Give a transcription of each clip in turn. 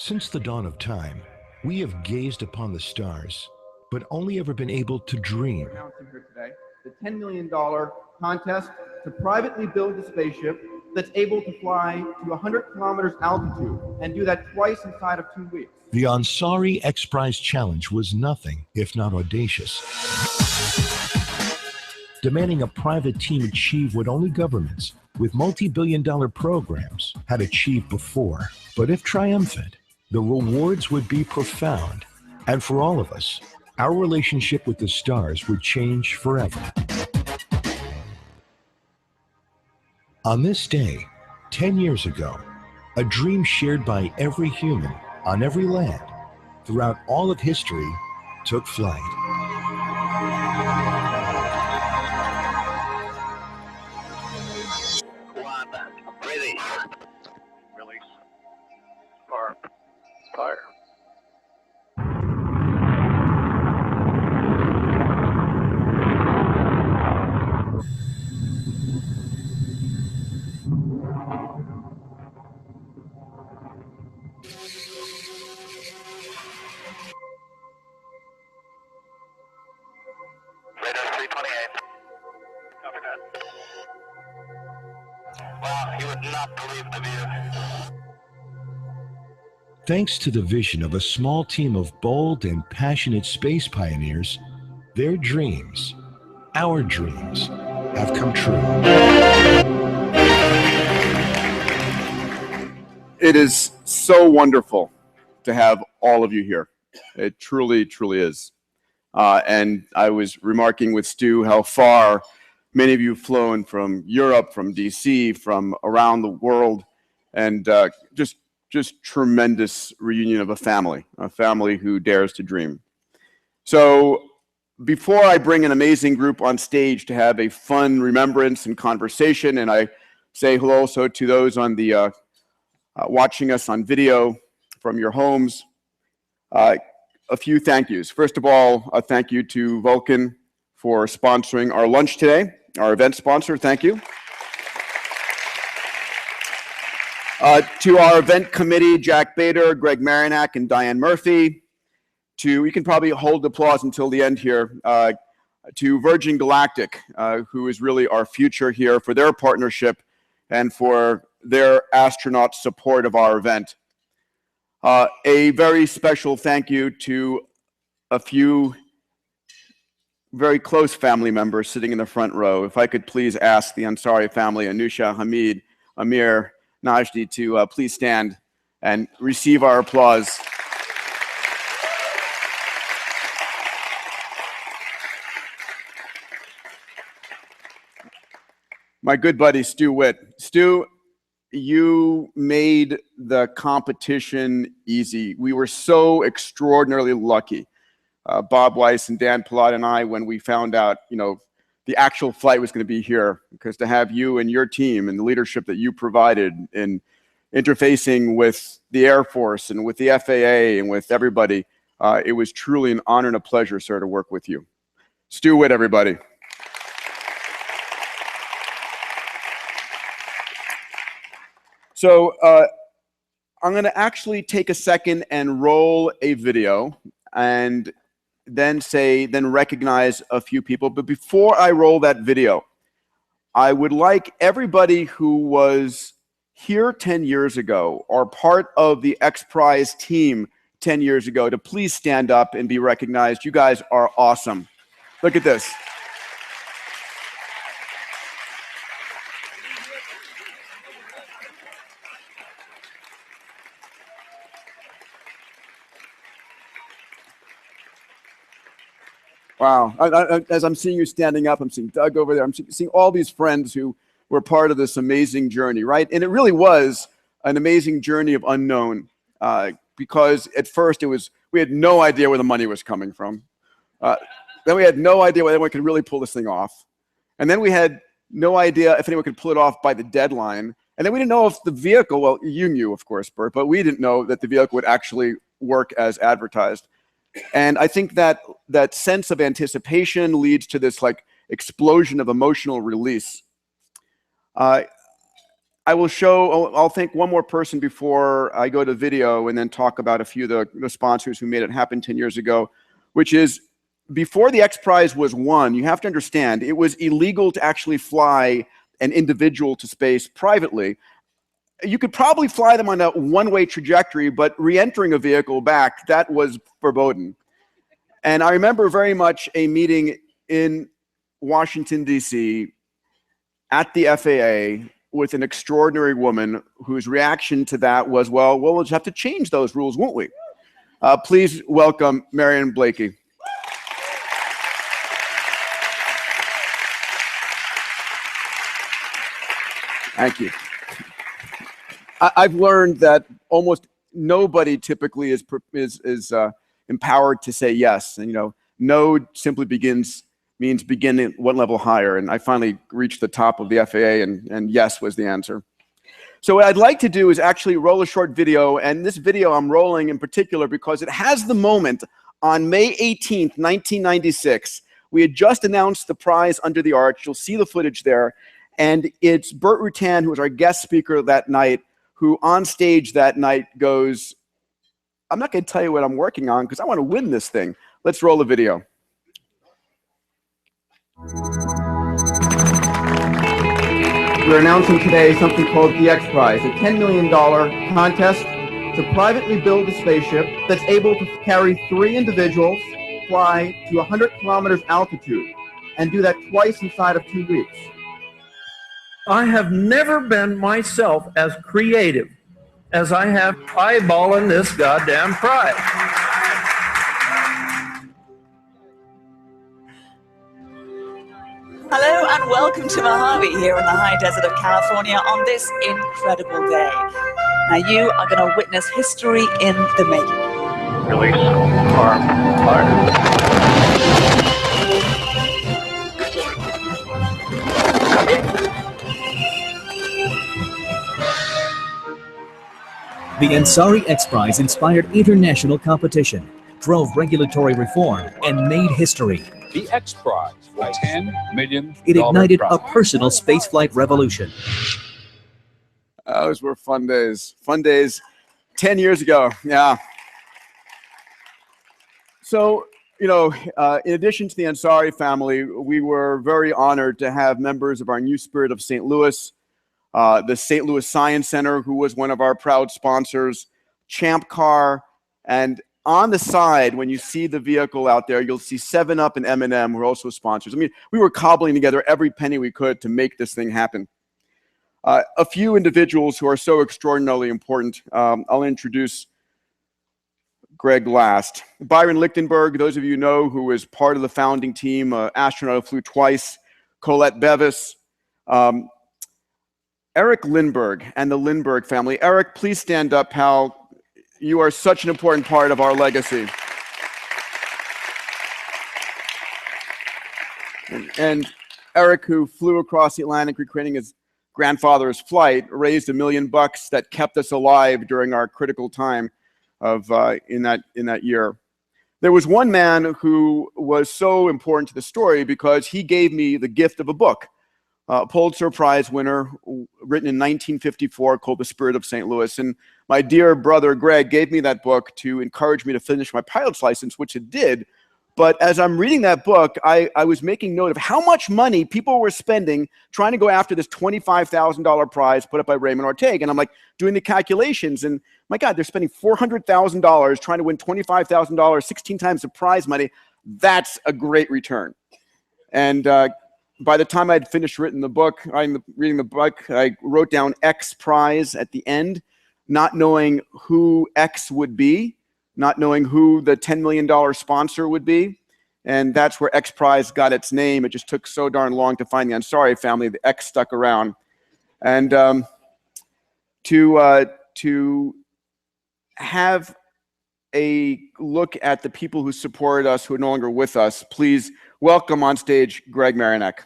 Since the dawn of time, we have gazed upon the stars, but only ever been able to dream. We're announcing here today the $10 million contest to privately build a spaceship that's able to fly to 100 kilometers altitude and do that twice inside of 2 weeks. The Ansari XPRIZE challenge was nothing if not audacious, demanding a private team achieve what only governments with multi-billion-dollar programs had achieved before. But if triumphant, the rewards would be profound, and for all of us, our relationship with the stars would change forever. On this day, 10 years ago, a dream shared by every human on every land throughout all of history took flight. Ready. Release. Fire. Radar 328. Copy that. Wow, you would not believe the view. Thanks to the vision of a small team of bold and passionate space pioneers, their dreams, our dreams, have come true. It is so wonderful to have all of you here. It truly, truly is. And I was remarking with Stu how far many of you have flown from Europe, from DC, from around the world, and just tremendous reunion of a family who dares to dream. So before I bring an amazing group on stage to have a fun remembrance and conversation, and I say hello also to those on the watching us on video from your homes, a few thank yous. First of all, a thank you to Vulcan for sponsoring our lunch today, our event sponsor. Thank you. To our event committee, Jack Bader, Greg Marinack, and Diane Murphy. You can probably hold applause until the end here. To Virgin Galactic, who is really our future here, for their partnership and for their astronaut support of our event. A very special thank you to a few very close family members sitting in the front row. If I could please ask the Ansari family, Anousheh, Hamid, Amir, Najdi, to please stand and receive our applause. My good buddy, Stu Witt. Stu, you made the competition easy. We were so extraordinarily lucky. Bob Weiss and Dan Pilat and I, when we found out, the actual flight was going to be here, because to have you and your team and the leadership that you provided in interfacing with the Air Force and with the FAA and with everybody, it was truly an honor and a pleasure, sir, to work with you. Stu Witt, everybody. So I'm going to actually take a second and roll a video and then recognize a few people. But before I roll that video, I would like everybody who was here 10 years ago or part of the XPRIZE team 10 years ago to please stand up and be recognized. You guys are awesome. Look at this. Wow. As I'm seeing you standing up, I'm seeing Doug over there. I'm seeing all these friends who were part of this amazing journey, right? And it really was an amazing journey of unknown, because at first we had no idea where the money was coming from. Then we had no idea whether anyone could really pull this thing off. And then we had no idea if anyone could pull it off by the deadline. And then we didn't know if the vehicle, well, you knew, of course, Burt, but we didn't know that the vehicle would actually work as advertised. And I think that sense of anticipation leads to this explosion of emotional release. I I'll thank one more person before I go to video and then talk about a few of the sponsors who made it happen 10 years ago, which is before the XPRIZE was won, you have to understand, it was illegal to actually fly an individual to space privately. You could probably fly them on a one-way trajectory, but re-entering a vehicle back, that was verboten. And I remember very much a meeting in Washington, D.C. at the FAA with an extraordinary woman whose reaction to that was, well, we'll just have to change those rules, won't we? Please welcome Marion Blakey. Thank you. I've learned that almost nobody typically is empowered to say yes. And, you know, no simply means begin at one level higher. And I finally reached the top of the FAA, and yes was the answer. So what I'd like to do is actually roll a short video. And this video I'm rolling in particular because it has the moment on May 18th, 1996. We had just announced the prize under the arch. You'll see the footage there. And it's Burt Rutan, who was our guest speaker that night, who on stage that night goes, I'm not going to tell you what I'm working on because I want to win this thing. Let's roll the video. We're announcing today something called the XPRIZE, a $10 million contest to privately build a spaceship that's able to carry 3 individuals, fly to 100 kilometers altitude, and do that twice inside of 2 weeks. I have never been myself as creative as I have eyeballing this goddamn prize. Hello and welcome to Mojave here in the high desert of California on this incredible day. Now you are going to witness history in the making. Release arm fire. The Ansari XPRIZE inspired international competition, drove regulatory reform, and made history. The XPRIZE for $10 million. It ignited prize. a personal spaceflight revolution. Those were fun days. Fun days 10 years ago. Yeah. So, you know, in addition to the Ansari family, we were very honored to have members of our New Spirit of St. Louis, the St. Louis Science Center, who was one of our proud sponsors, Champ Car, and on the side, when you see the vehicle out there, you'll see 7-Up and M&M, who are also sponsors. I mean, we were cobbling together every penny we could to make this thing happen. A few individuals who are so extraordinarily important. I'll introduce Greg last. Byron Lichtenberg, those of you know, who was part of the founding team, astronaut who flew twice. Colette Bevis. Eric Lindbergh and the Lindbergh family. Eric, please stand up, pal. You are such an important part of our legacy. And Eric, who flew across the Atlantic recreating his grandfather's flight, raised $1 million that kept us alive during our critical time of in that year. There was one man who was so important to the story because he gave me the gift of a book. Pulitzer Prize winner, written in 1954, called The Spirit of St. Louis. And my dear brother Greg gave me that book to encourage me to finish my pilot's license, which it did. But as I'm reading that book, I was making note of how much money people were spending trying to go after this $25,000 prize put up by Raymond Ortega. And I'm like doing the calculations, and my God, they're spending $400,000 trying to win $25,000, 16 times the prize money. That's a great return. And by the time I'd finished reading the book, I wrote down XPRIZE at the end, not knowing who X would be, not knowing who the $10 million sponsor would be. And that's where XPRIZE got its name. It just took so darn long to find the Ansari family. The X stuck around. And to have a look at the people who supported us, who are no longer with us, please welcome on stage Greg Marinek.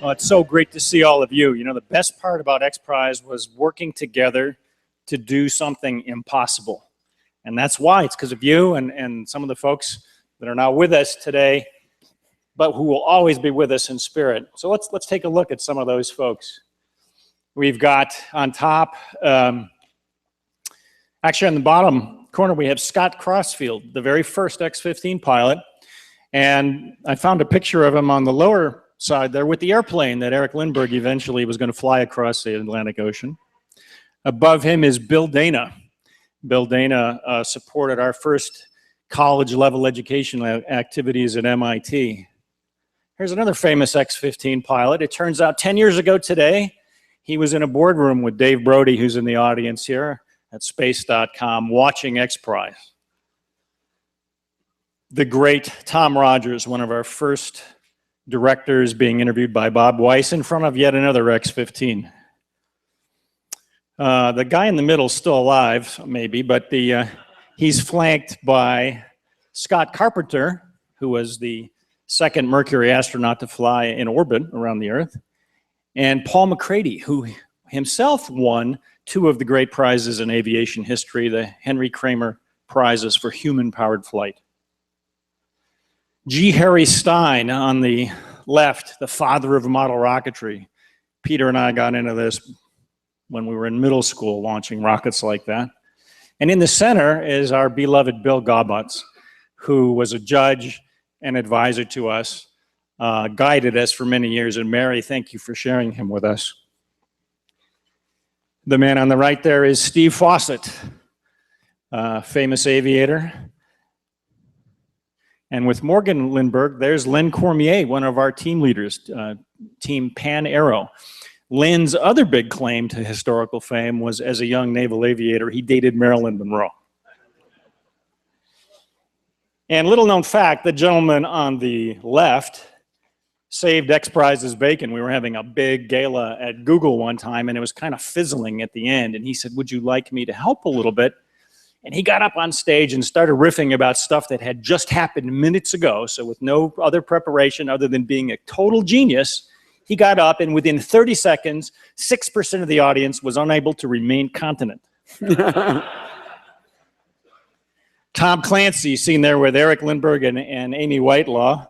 Well, it's so great to see all of you. You know, the best part about XPRIZE was working together to do something impossible. And that's why. It's because of you and some of the folks that are now with us today, but who will always be with us in spirit. So let's take a look at some of those folks. We've got on top, actually on the bottom corner, we have Scott Crossfield, the very first X-15 pilot. And I found a picture of him on the lower side there with the airplane that Eric Lindbergh eventually was going to fly across the Atlantic Ocean. Above him is Bill Dana. Bill Dana supported our first college-level education activities at MIT. Here's another famous X-15 pilot. It turns out 10 years ago today, he was in a boardroom with Dave Brody, who's in the audience here at space.com, watching XPRIZE. The great Tom Rogers, one of our first directors, being interviewed by Bob Weiss in front of yet another X-15. The guy in the middle is still alive, maybe, but he's flanked by Scott Carpenter, who was the second Mercury astronaut to fly in orbit around the Earth, and Paul McCrady, who himself won 2 of the great prizes in aviation history, the Henry Kramer Prizes for human-powered flight. G. Harry Stein on the left, the father of model rocketry. Peter and I got into this when we were in middle school launching rockets like that. And in the center is our beloved Bill Gaubutz, who was a judge and advisor to us, guided us for many years. And Mary, thank you for sharing him with us. The man on the right there is Steve Fawcett, famous aviator. And with Morgan Lindbergh, there's Len Cormier, one of our team leaders, Team Pan Aero. Len's other big claim to historical fame was as a young naval aviator, he dated Marilyn Monroe. And little known fact, the gentleman on the left saved XPRIZE's bacon. We were having a big gala at Google one time, and it was kind of fizzling at the end. And he said, "Would you like me to help a little bit?" And he got up on stage and started riffing about stuff that had just happened minutes ago. So with no other preparation other than being a total genius, he got up, and within 30 seconds, 6% of the audience was unable to remain continent. Tom Clancy, seen there with Eric Lindbergh and Amy Whitelaw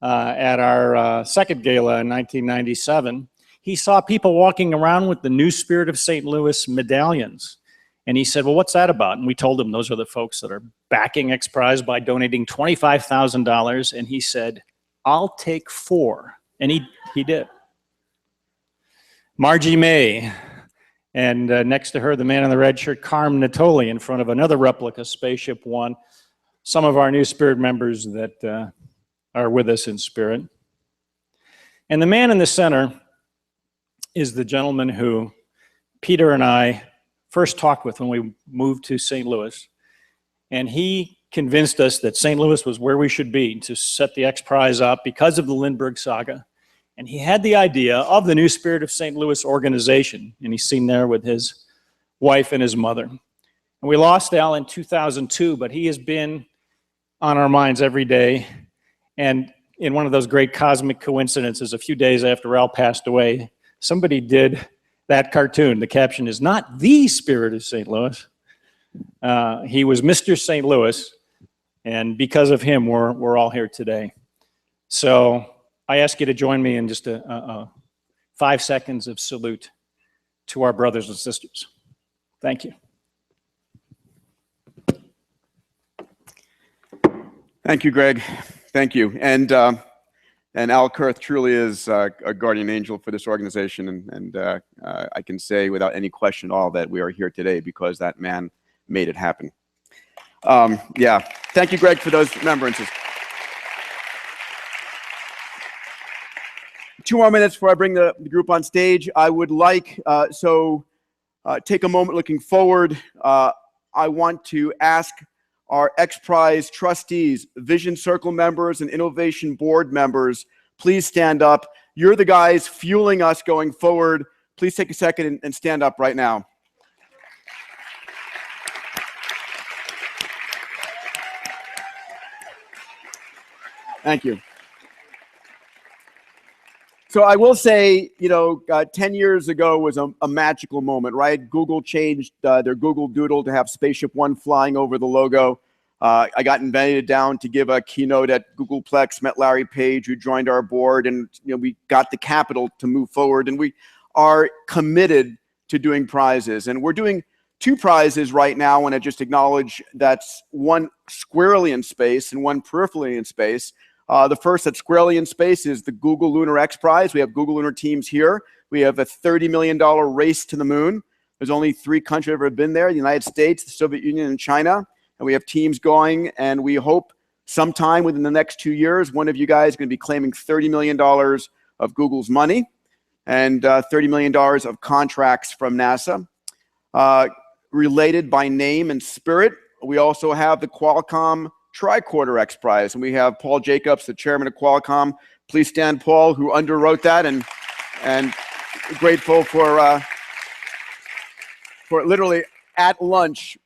at our second gala in 1997. He saw people walking around with the New Spirit of St. Louis medallions. And he said, "Well, what's that about?" And we told him those are the folks that are backing XPRIZE by donating $25,000. And he said, "I'll take 4." And he did. Margie May, and next to her, the man in the red shirt, Carm Natoli, in front of another replica SpaceShipOne. Some of our New Spirit members that are with us in spirit. And the man in the center is the gentleman who Peter and I first talked with when we moved to St. Louis. And he convinced us that St. Louis was where we should be to set the XPRIZE up because of the Lindbergh saga. And he had the idea of the New Spirit of St. Louis organization. And he's seen there with his wife and his mother. And we lost Al in 2002, but he has been on our minds every day. And in one of those great cosmic coincidences, a few days after Al passed away, somebody did that cartoon. The caption is not the Spirit of St. Louis. He was Mr. St. Louis, and because of him, we're all here today. So I ask you to join me in just a 5 seconds of salute to our brothers and sisters. Thank you. Thank you, Greg. Thank you. And Al Kurth truly is a guardian angel for this organization. And I can say without any question at all that we are here today because that man made it happen. Yeah. Thank you, Greg, for those remembrances. 2 more minutes before I bring the group on stage. I would like, take a moment looking forward. I want to ask our XPRIZE trustees, Vision Circle members, and Innovation Board members, please stand up. You're the guys fueling us going forward. Please take a second and stand up right now. Thank you. So I will say, 10 years ago was a magical moment, right? Google changed their Google Doodle to have SpaceShipOne flying over the logo. I got invited down to give a keynote at Googleplex, met Larry Page, who joined our board, and we got the capital to move forward. And we are committed to doing prizes. And we're doing 2 prizes right now, and I just acknowledge that's one squarely in space and one peripherally in space. The first that's squarely in space is the Google Lunar XPRIZE. We have Google Lunar teams here. We have a $30 million race to the moon. There's only 3 countries that have ever been there: the United States, the Soviet Union, and China. And we have teams going, and we hope sometime within the next 2 years, one of you guys is going to be claiming $30 million of Google's money and $30 million of contracts from NASA. Related by name and spirit, we also have the Qualcomm Tricorder XPRIZE, and we have Paul Jacobs, the chairman of Qualcomm. Please stand, Paul, who underwrote that, and grateful for literally at lunch.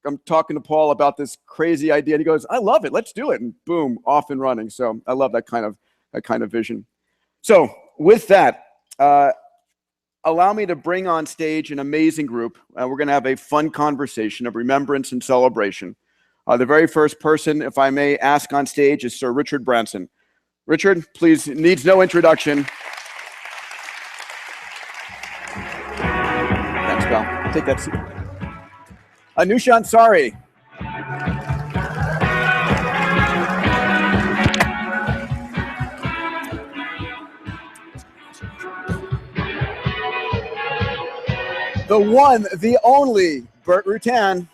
I'm talking to Paul about this crazy idea, and he goes, "I love it. Let's do it." And boom, off and running. So I love that kind of vision. So with that, allow me to bring on stage an amazing group. We're going to have a fun conversation of remembrance and celebration. The very first person, if I may ask on stage, is Sir Richard Branson. Richard, please, needs no introduction. Thanks, pal. Take that seat. Anousheh Ansari. The one, the only, Burt Rutan.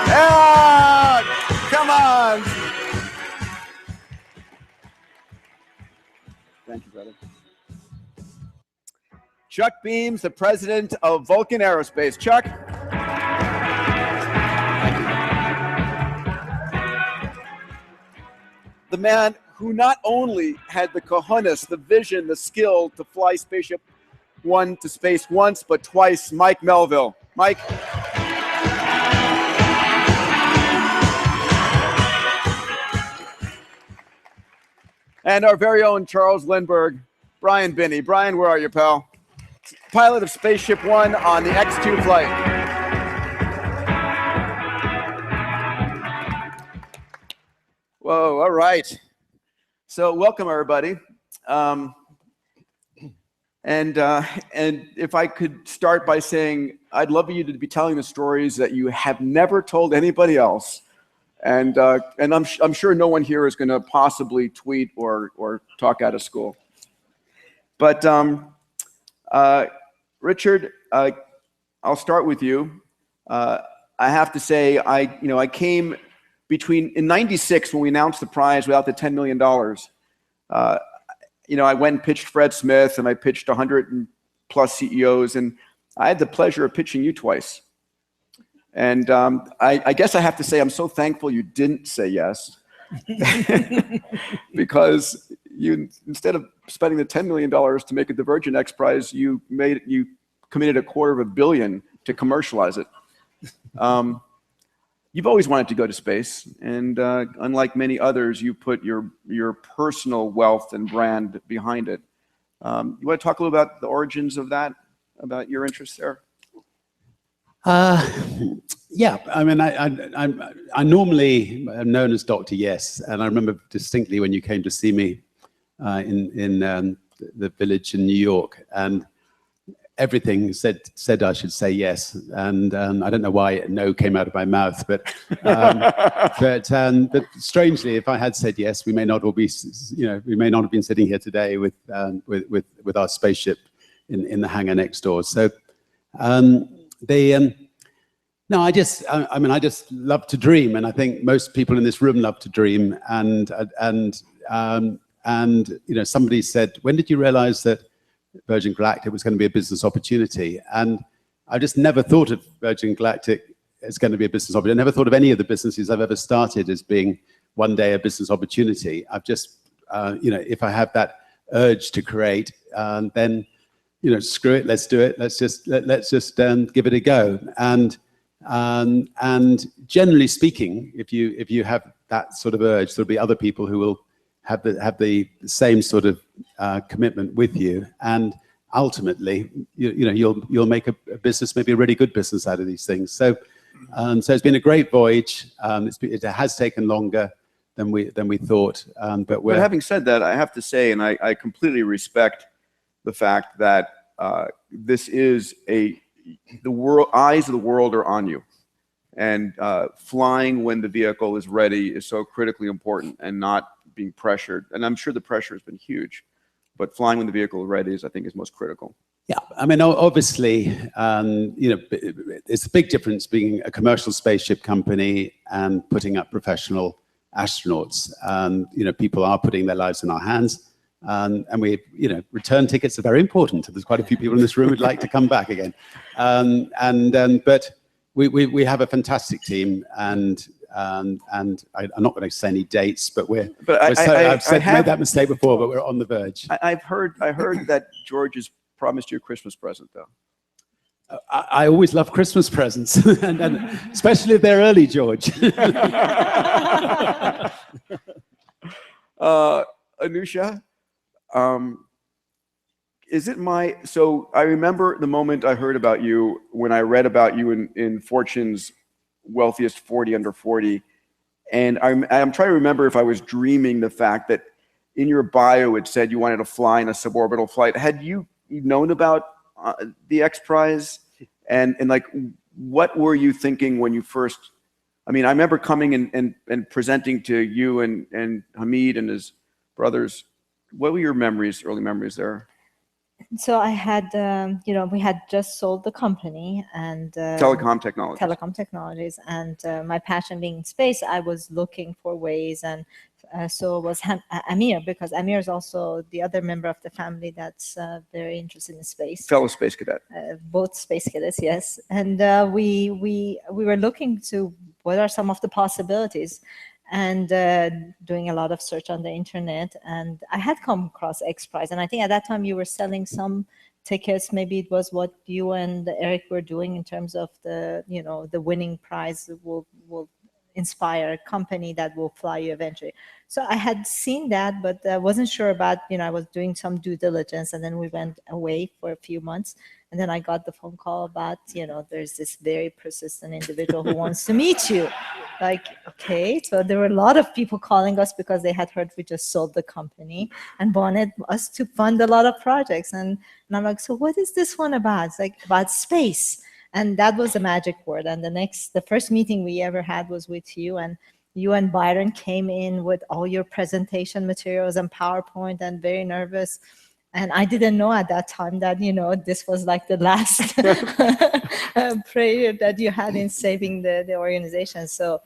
Yeah, come on. Thank you, brother. Chuck Beams, the president of Vulcan Aerospace. Chuck. The man who not only had the cojones, the vision, the skill to fly SpaceShipOne to space once, but twice, Mike Melvill. Mike. And our very own Charles Lindbergh, Brian Binnie. Brian, where are you, pal? Pilot of SpaceShipOne on the X2 flight. Whoa, all right. So welcome, everybody. And if I could start by saying, I'd love you to be telling the stories that you have never told anybody else. And I'm sure no one here is going to possibly tweet or talk out of school. But Richard, I'll start with you. I have to say, I came in '96 when we announced the prize without the $10 million. I went and pitched Fred Smith, and I pitched 100+ CEOs, and I had the pleasure of pitching you twice. And I guess I have to say I'm so thankful you didn't say yes, because instead of spending the $10 million to make it the Virgin XPRIZE, you committed $250 million to commercialize it. You've always wanted to go to space, and unlike many others, you put your personal wealth and brand behind it. You want to talk a little about the origins of that, about your interest there? Yeah, I mean, I normally am known as Dr. Yes, and I remember distinctly when you came to see me in the village in New York, and everything said I should say yes, and I don't know why no came out of my mouth, but strangely, if I had said yes, we may not all be, we may not have been sitting here today with our spaceship in the hangar next door. So. No, I just love to dream, and I think most people in this room love to dream. And somebody said, "When did you realize that Virgin Galactic was going to be a business opportunity?" And I just never thought of Virgin Galactic as going to be a business opportunity. I never thought of any of the businesses I've ever started as being one day a business opportunity. I've just, if I have that urge to create, then. Screw it, let's do it. Let's just give it a go. And generally speaking, if you have that sort of urge, there'll be other people who will have the same sort of commitment with you, and ultimately, you'll make a business, maybe a really good business out of these things. So, so it's been a great voyage. It has taken longer than we thought, but having said that, I have to say, and I completely respect the fact that this is the eyes of the world are on you, and flying when the vehicle is ready is so critically important, and not being pressured. And I'm sure the pressure has been huge, but flying when the vehicle is ready I think is most critical. Yeah, I mean, obviously, it's a big difference being a commercial spaceship company and putting up professional astronauts. People are putting their lives in our hands, and we, return tickets are very important. There's quite a few people in this room who'd like to come back again. But we have a fantastic team, and I'm not going to say any dates, but I've made that mistake before, but we're on the verge. I heard that George has promised you a Christmas present, though. I always love Christmas presents, and especially if they're early, George. Anousheh, so I remember the moment I heard about you when I read about you in Fortune's Wealthiest 40 Under 40, and I'm trying to remember if I was dreaming the fact that in your bio it said you wanted to fly in a suborbital flight. Had you known about the XPRIZE, and like, what were you thinking when you first? I mean, I remember coming and presenting to you and Hamid and his brothers. What were your memories, early memories there? So I had, we had just sold the company, and Telecom Technologies, and my passion being in space, I was looking for ways, and so was Amir, because Amir is also the other member of the family that's very interested in space. Fellow space cadet. Both space cadets, yes. And we were looking to what are some of the possibilities, and doing a lot of search on the internet. And I had come across XPRIZE, and I think at that time you were selling some tickets. Maybe it was what you and Eric were doing in terms of the winning prize will inspire a company that will fly you eventually. So I had seen that, but I wasn't sure about, I was doing some due diligence, and then we went away for a few months. And then I got the phone call about, there's this very persistent individual who wants to meet you. Like, okay. So there were a lot of people calling us because they had heard we just sold the company and wanted us to fund a lot of projects. And I'm like, so what is this one about? It's like about space. And that was the magic word. And the first meeting we ever had was with you, and you and Byron came in with all your presentation materials and PowerPoint, and very nervous. And I didn't know at that time that, this was like the last prayer that you had in saving the organization. So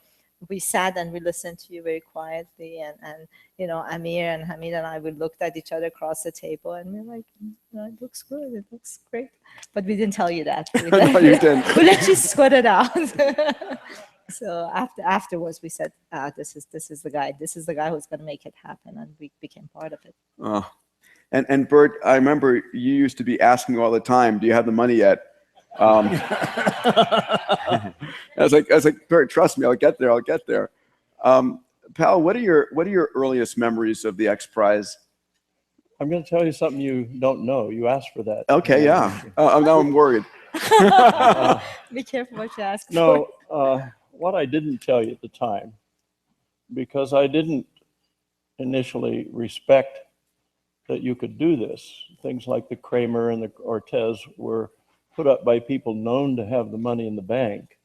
we sat and we listened to you very quietly. And Amir and Hamid and I, we looked at each other across the table, and we were like, it looks good. It looks great. But we didn't tell you that. No, you didn't. We let you sweat it out. So afterwards, we said, this is the guy. This is the guy who's going to make it happen. And we became part of it. Oh. And Burt, I remember you used to be asking all the time, do you have the money yet? I was like, Burt, trust me, I'll get there. Pal, what are your earliest memories of the XPRIZE? I'm going to tell you something you don't know. You asked for that. Okay, yeah. Now I'm worried. Be careful what you ask for. No, what I didn't tell you at the time, because I didn't initially respect that you could do this. Things like the Kramer and the Ortez were put up by people known to have the money in the bank.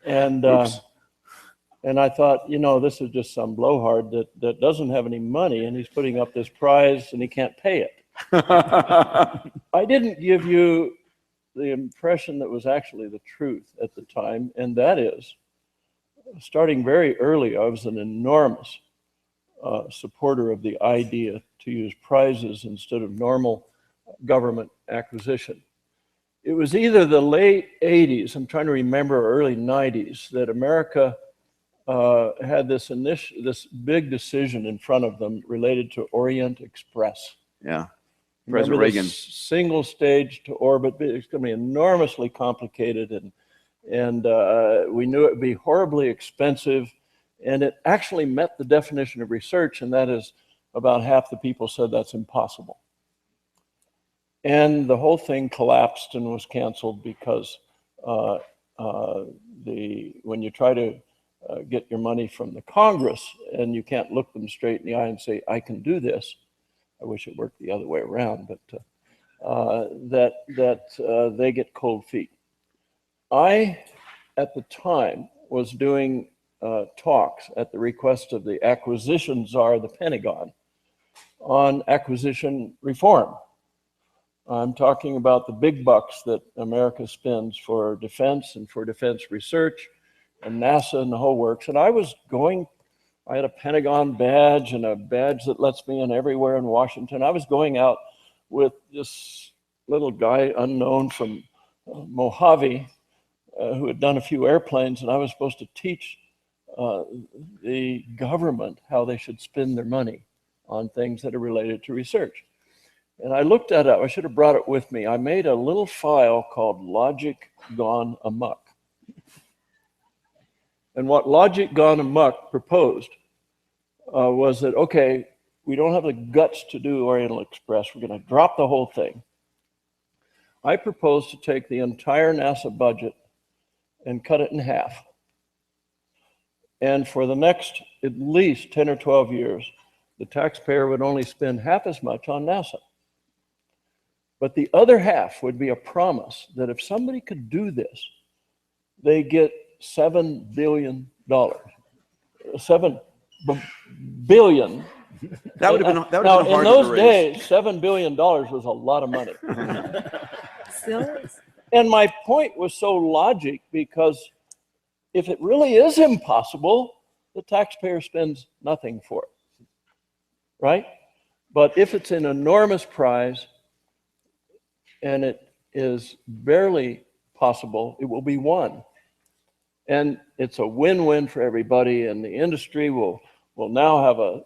And I thought, this is just some blowhard that doesn't have any money, and he's putting up this prize and he can't pay it. I didn't give you the impression that was actually the truth at the time, and that is, starting very early, I was an enormous supporter of the idea to use prizes instead of normal government acquisition. It was either the late 80s, I'm trying to remember, early 90s, that America had this big decision in front of them related to Orient Express. Yeah, President Reagan. Single stage to orbit. It's going to be enormously complicated, and we knew it would be horribly expensive, And it actually met the definition of research, and that is about half the people said that's impossible. And the whole thing collapsed and was canceled because when you try to get your money from the Congress and you can't look them straight in the eye and say, I can do this. I wish it worked the other way around, but they get cold feet. I, at the time, was doing talks at the request of the acquisition czar, the Pentagon, on acquisition reform. I'm talking about the big bucks that America spends for defense and for defense research and NASA and the whole works. And I was going, I had a Pentagon badge and a badge that lets me in everywhere in Washington. I was going out with this little guy unknown from Mojave who had done a few airplanes, and I was supposed to teach the government how they should spend their money on things that are related to research. And I looked at it, I should have brought it with me. I made a little file called Logic Gone Amok. And what Logic Gone Amok proposed was that, okay, we don't have the guts to do Oriental Express. We're going to drop the whole thing. I proposed to take the entire NASA budget and cut it in half. And for the next at least 10 or 12 years, the taxpayer would only spend half as much on NASA. But the other half would be a promise that if somebody could do this, they get $7 billion. 7 billion. That would have been, that would now, have been hard in those to raise. days, $7 billion was a lot of money. Still is. And my point was so logic, because if it really is impossible, the taxpayer spends nothing for it, right? But if it's an enormous prize and it is barely possible, it will be won. And it's a win-win for everybody, and the industry will now have a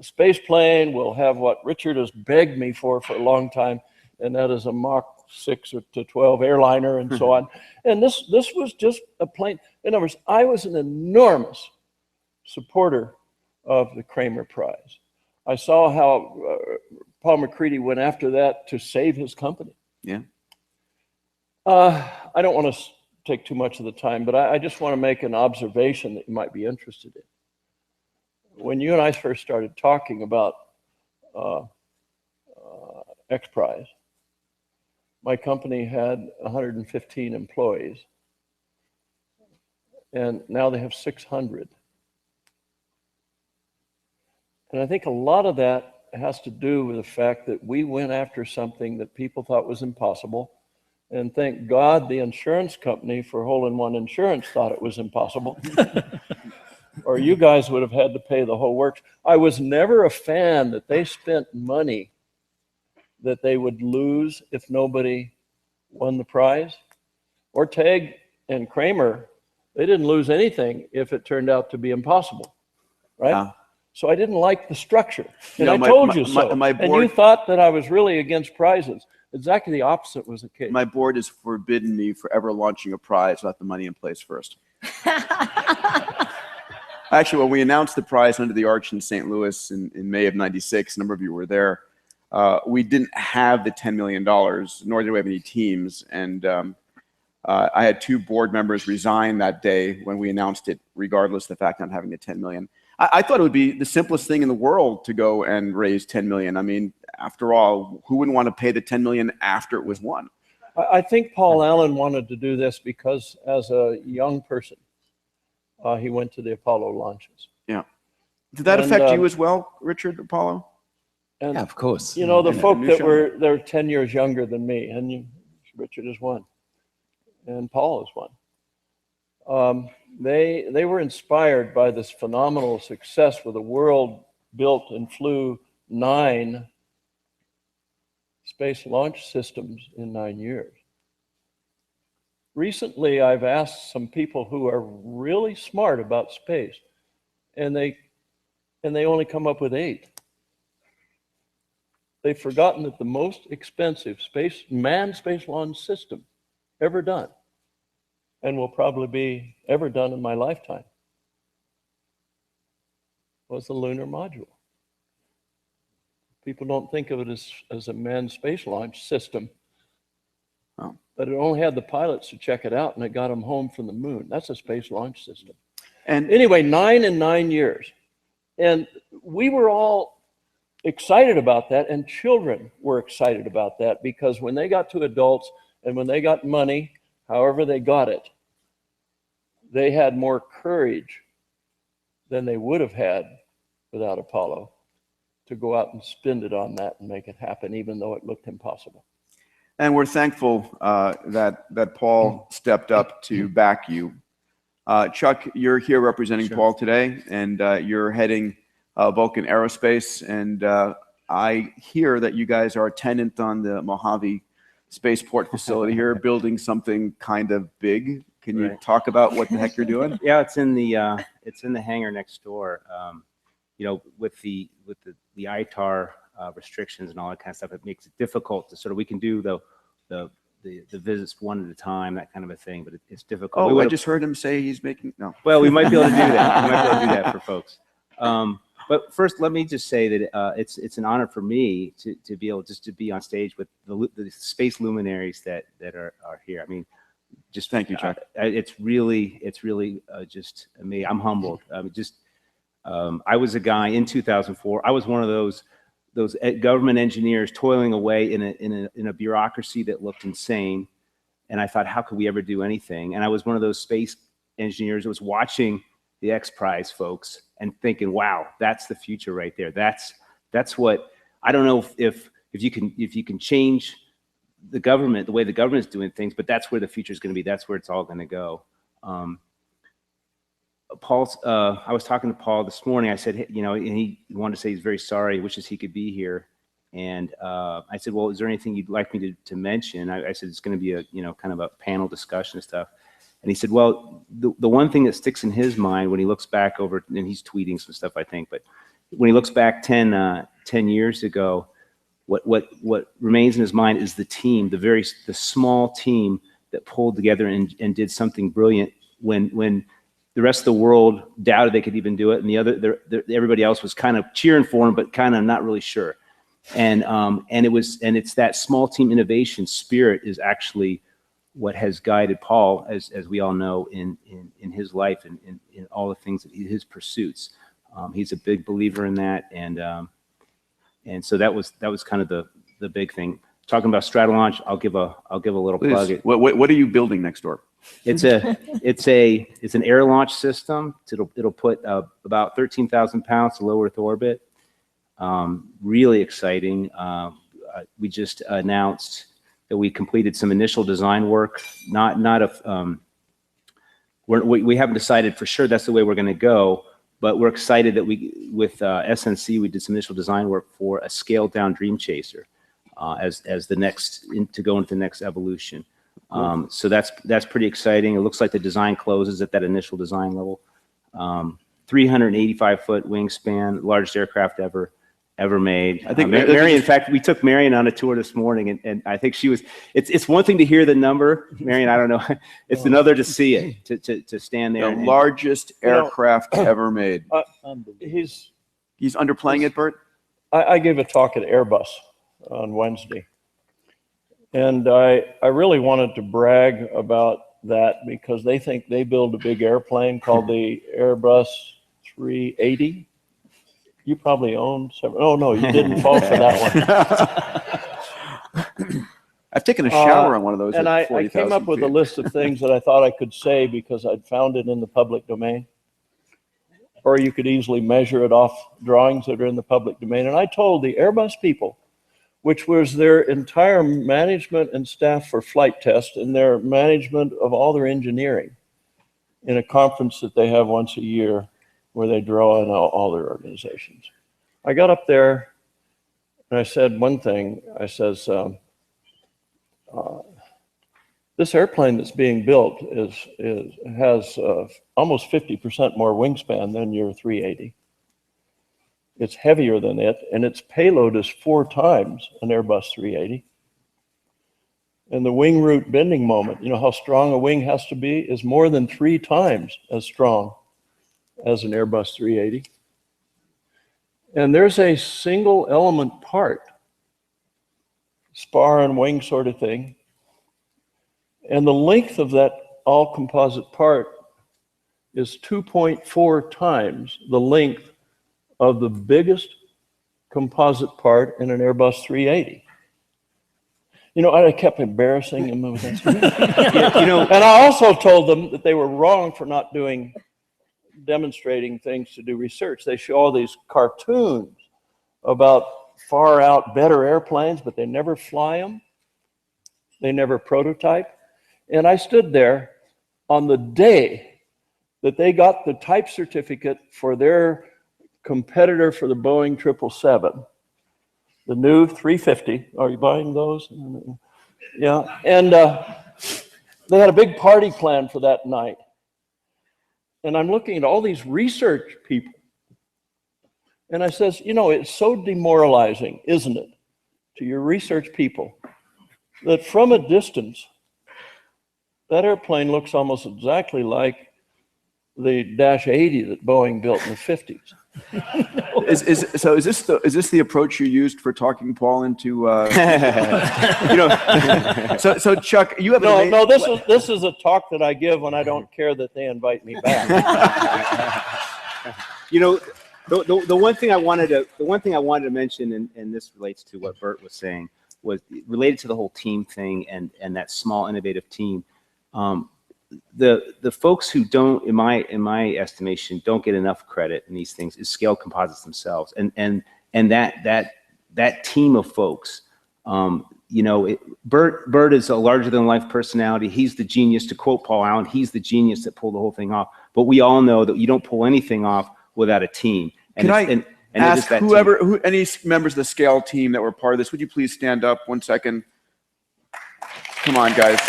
space plane. We'll have what Richard has begged me for a long time, and that is a Mach 6 to 12 airliner and so on. And this was just a plane. In other words, I was an enormous supporter of the Kramer Prize. I saw how Paul McCready went after that to save his company. Yeah. I don't want to take too much of the time, but I just want to make an observation that you might be interested in. When you and I first started talking about XPRIZE, my company had 115 employees, and now they have 600. And I think a lot of that has to do with the fact that we went after something that people thought was impossible. And thank God the insurance company for hole-in-one insurance thought it was impossible. Or you guys would have had to pay the whole works. I was never a fan that they spent money that they would lose if nobody won the prize. Ortega and Kramer, they didn't lose anything if it turned out to be impossible, right? So I didn't like the structure. And I told you so. My board, and you thought that I was really against prizes. Exactly the opposite was the case. My board has forbidden me for ever launching a prize without the money in place first. Actually, when we announced the prize under the arch in St. Louis in May of '96, a number of you were there, we didn't have the $10 million, nor did we have any teams. And I had 2 board members resign that day when we announced it, regardless of the fact of not having the $10 million. I thought it would be the simplest thing in the world to go and raise $10 million. I mean, after all, who wouldn't want to pay the $10 million after it was won? I think Paul Allen wanted to do this because as a young person, he went to the Apollo launches. Yeah. Did that affect you as well, Richard, Apollo? And, yeah, of course. You know, the folk that they're 10 years younger than me, and Richard is one, and Paul is one. They were inspired by this phenomenal success where the world built and flew 9 space launch systems in 9 years. Recently, I've asked some people who are really smart about space, and they only come up with 8. They've forgotten that the most expensive manned space launch system ever done, and will probably be ever done in my lifetime, was the lunar module. People don't think of it as a manned space launch system. Oh. But it only had the pilots to check it out, and it got them home from the moon. That's a space launch system. And anyway, 9 and 9 years. And we were all excited about that, and children were excited about that, because when they got to adults and when they got money, however they got it, they had more courage than they would have had without Apollo to go out and spend it on that and make it happen, even though it looked impossible. And we're thankful that Paul stepped up to back you. Chuck, you're here representing Paul today, and you're heading Vulcan Aerospace. And I hear that you guys are a tenant on the Mojave Spaceport facility here, building something kind of big. Can you talk about what the heck you're doing? Yeah, it's in the hangar next door. You know, with the ITAR restrictions and all that kind of stuff, it makes it difficult to sort of, we can do the visits one at a time, that kind of a thing, but it's difficult. Oh, I just heard him say he's making, no. Well, we might be able to do that. We might be able to do that for folks. But first, let me just say that it's an honor for me to be able just to be on stage with the space luminaries that are here. I mean, just thank you, Chuck. It's really just me. I'm humbled. I was a guy in 2004. I was one of those government engineers toiling away in a bureaucracy that looked insane, and I thought, how could we ever do anything? And I was one of those space engineers that was watching the XPRIZE folks and thinking, wow, that's the future right there. That's what, I don't know if you can change the government, the way the government is doing things, but that's where the future is going to be. That's where it's all going to go. I was talking to Paul this morning. I said, you know, and he wanted to say he's very sorry, wishes he could be here. And I said, well, is there anything you'd like me to mention? I said, it's going to be a, you know, kind of a panel discussion and stuff. And he said, well, the one thing that sticks in his mind when he looks back over, and he's tweeting some stuff, I think, but when he looks back 10 years ago, what remains in his mind is the team, the small team that pulled together and did something brilliant when the rest of the world doubted they could even do it, and everybody else was kind of cheering for him, but kind of not really sure. And it's that small team innovation spirit is actually what has guided Paul, as we all know, in his life and in all the things that his pursuits. He's a big believer in that, and so that was kind of the big thing. Talking about Stratolaunch, I'll give a little plug. What are you building next door? It's an air launch system. It'll put about 13,000 pounds to low Earth orbit. Really exciting. We just announced that we completed some initial design work. We haven't decided for sure that's the way we're going to go, but we're excited that with SNC we did some initial design work for a scaled down Dream Chaser as the next to go into the next evolution. So that's pretty exciting. It looks like the design closes at that initial design level. 385-foot wingspan, largest aircraft ever made. I think Marion, in fact, we took Marion on a tour this morning, and I think she was. It's one thing to hear the number, Marion. I don't know. It's another to see it, to stand there. The largest aircraft ever made. He's underplaying it, Burt. I gave a talk at Airbus on Wednesday. And I really wanted to brag about that because they think they build a big airplane called the Airbus 380. You probably own several. Oh, no, you didn't fall for that one. I've taken a shower on one of those. And I came up with a list of things that I thought I could say because I'd found it in the public domain. Or you could easily measure it off drawings that are in the public domain. And I told the Airbus people, which was their entire management and staff for flight test and their management of all their engineering in a conference that they have once a year where they draw in all their organizations. I got up there and I said one thing. I says, this airplane that's being built has almost 50% more wingspan than your 380. It's heavier than it, and its payload is 4 times an Airbus 380. And the wing root bending moment, you know how strong a wing has to be, is more than 3 times as strong as an Airbus 380. And there's a single element part, spar and wing sort of thing. And the length of that all composite part is 2.4 times the length of the biggest composite part in an Airbus 380. You know, I kept embarrassing them with that. You know, and I also told them that they were wrong for not demonstrating things to do research. They show all these cartoons about far out better airplanes, but they never fly them. They never prototype. And I stood there on the day that they got the type certificate for their competitor for the Boeing 777, the new 350. Are you buying those? Yeah. And they had a big party planned for that night. And I'm looking at all these research people. And I says, you know, it's so demoralizing, isn't it, to your research people, that from a distance, that airplane looks almost exactly like the Dash 80 that Boeing built in the 50s. So is this the approach you used for talking Paul into you know? So Chuck, you have no. This is a talk that I give when I don't care that they invite me back. You know, the one thing I wanted to mention, and this relates to what Burt was saying, was related to the whole team thing and that small innovative team. The folks who don't, in my estimation, don't get enough credit in these things is Scale Composites themselves, and that team of folks. You know, Burt is a larger than life personality. He's the genius, to quote Paul Allen. He's the genius that pulled the whole thing off. But we all know that you don't pull anything off without a team. And Can I ask any members of the Scale team that were part of this, would you please stand up 1 second? Come on, guys.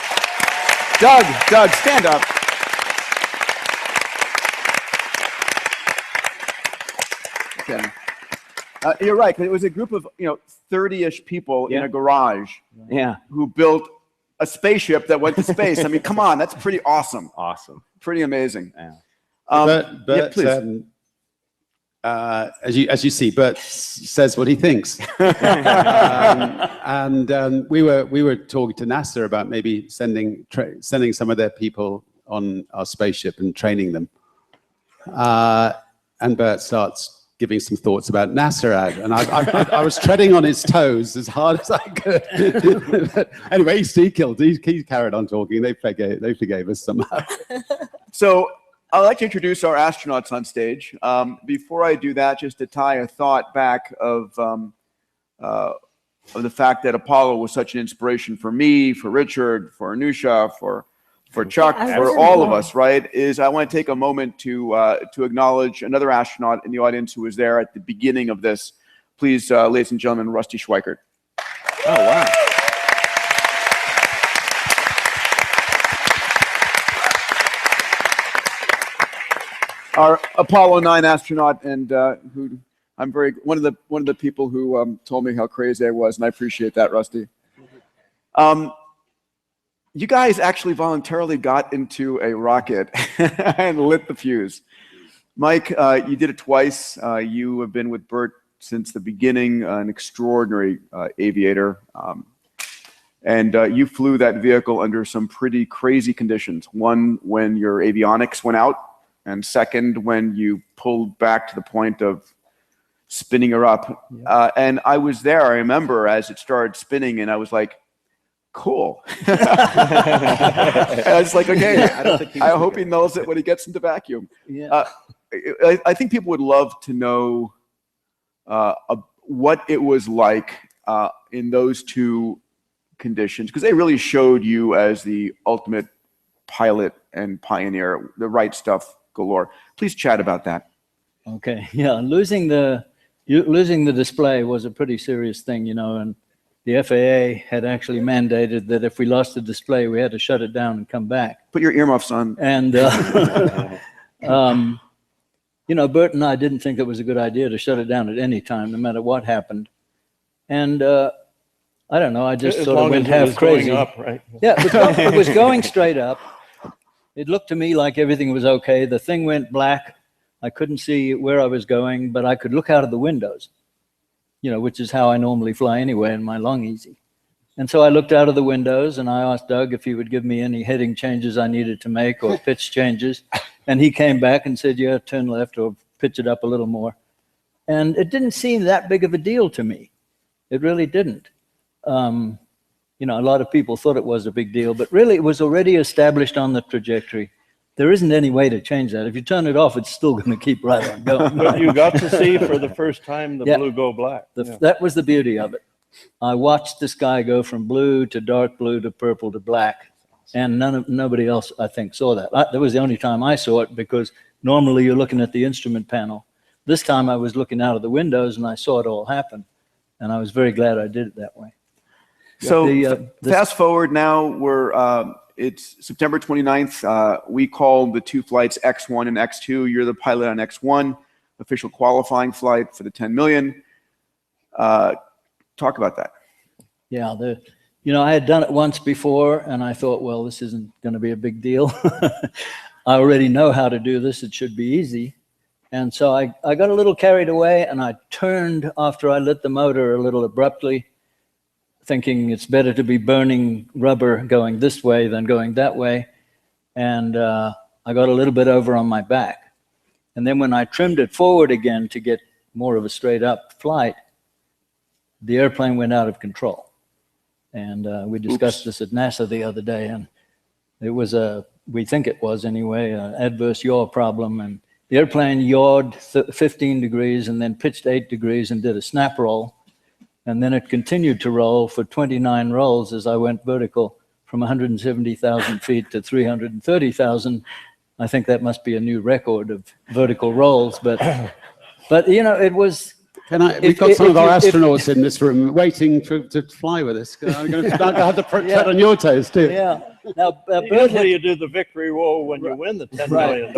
Doug, stand up. Okay. You're right, because it was a group of 30-ish people in a garage who built a spaceship that went to space. I mean, come on, that's pretty awesome. Awesome. Pretty amazing. Yeah. Yeah, please. As you see, Burt says what he thinks, and we were talking to NASA about maybe sending some of their people on our spaceship and training them. And Burt starts giving some thoughts about NASA, and I was treading on his toes as hard as I could. Anyway, he carried on talking. They forgave us somehow. So I'd like to introduce our astronauts on stage. Before I do that, just to tie a thought back of the fact that Apollo was such an inspiration for me, for Richard, for Anousheh, for Chuck, for all of us, right? I want to take a moment to acknowledge another astronaut in the audience who was there at the beginning of this. Please, ladies and gentlemen, Rusty Schweikert. Oh, wow. Our Apollo 9 astronaut, and who I'm one of the people who told me how crazy I was, and I appreciate that, Rusty. You guys actually voluntarily got into a rocket and lit the fuse. Mike, you did it twice. You have been with Burt since the beginning, an extraordinary aviator, and you flew that vehicle under some pretty crazy conditions. One, when your avionics went out. And second, when you pulled back to the point of spinning her up. Yeah. And I was there, I remember, as it started spinning, and I was like, cool. And I was like, okay, I hope he knows it when he gets into vacuum. Yeah. I think people would love to know what it was like in those two conditions, because they really showed you as the ultimate pilot and pioneer, the right stuff galore. Please chat about that. Okay, yeah, losing the display was a pretty serious thing, and the FAA had actually mandated that if we lost the display, we had to shut it down and come back. Put your earmuffs on. And Burt and I didn't think it was a good idea to shut it down at any time, no matter what happened. And I don't know, I just sort of went half crazy. Going up, right? Yeah, it was going straight up. It looked to me like everything was okay. The thing went black. I couldn't see where I was going, but I could look out of the windows, you know, which is how I normally fly anyway in my long easy. And so I looked out of the windows and I asked Doug if he would give me any heading changes I needed to make or pitch changes. And he came back and said, yeah, turn left or pitch it up a little more. And it didn't seem that big of a deal to me. It really didn't. You know, a lot of people thought it was a big deal, but really it was already established on the trajectory. There isn't any way to change that. If you turn it off, it's still going to keep right on going. But you got to see for the first time the blue go black. That was the beauty of it. I watched the sky go from blue to dark blue to purple to black, and nobody else, I think, saw that. That was the only time I saw it, because normally you're looking at the instrument panel. This time I was looking out of the windows and I saw it all happen, and I was very glad I did it that way. So fast forward now, it's September 29th. We call the two flights X1 and X2. You're the pilot on X1, official qualifying flight for the 10 million. Talk about that. Yeah, you know, I had done it once before and I thought, well, this isn't going to be a big deal. I already know how to do this. It should be easy. And so I got a little carried away and I turned after I lit the motor a little abruptly, thinking it's better to be burning rubber going this way than going that way. And I got a little bit over on my back. And then when I trimmed it forward again to get more of a straight up flight, the airplane went out of control. And we discussed this at NASA the other day, and it was we think it was anyway, an adverse yaw problem. And the airplane yawed 15 degrees and then pitched 8 degrees and did a snap roll. And then it continued to roll for 29 rolls as I went vertical from 170,000 feet to 330,000. I think that must be a new record of vertical rolls, but you know, it was. We've got some of our astronauts in this room waiting to fly with us. I'm going to have to tread on your toes too. Yeah. Now, usually you do the victory roll when you win the $10 million.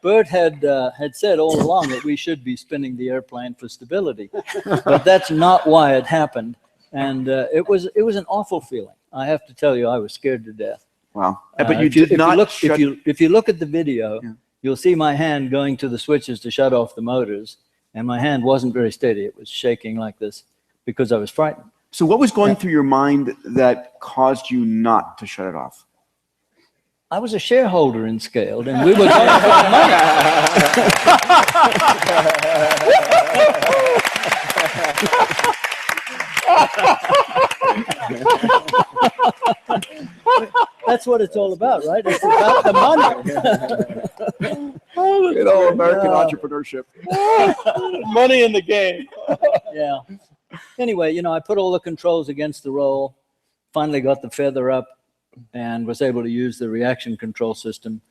Burt had said all along that we should be spinning the airplane for stability, but that's not why it happened. And it was an awful feeling. I have to tell you, I was scared to death. Wow! But you did not. If you look at the video, you'll see my hand going to the switches to shut off the motors, and my hand wasn't very steady. It was shaking like this because I was frightened. So what was going through your mind that caused you not to shut it off? I was a shareholder in Scaled, and we were going for money. That's what it's all about, right? It's about the money. You know, American entrepreneurship. Money in the game. Yeah. Anyway, you know, I put all the controls against the roll, finally got the feather up, and was able to use the reaction control system.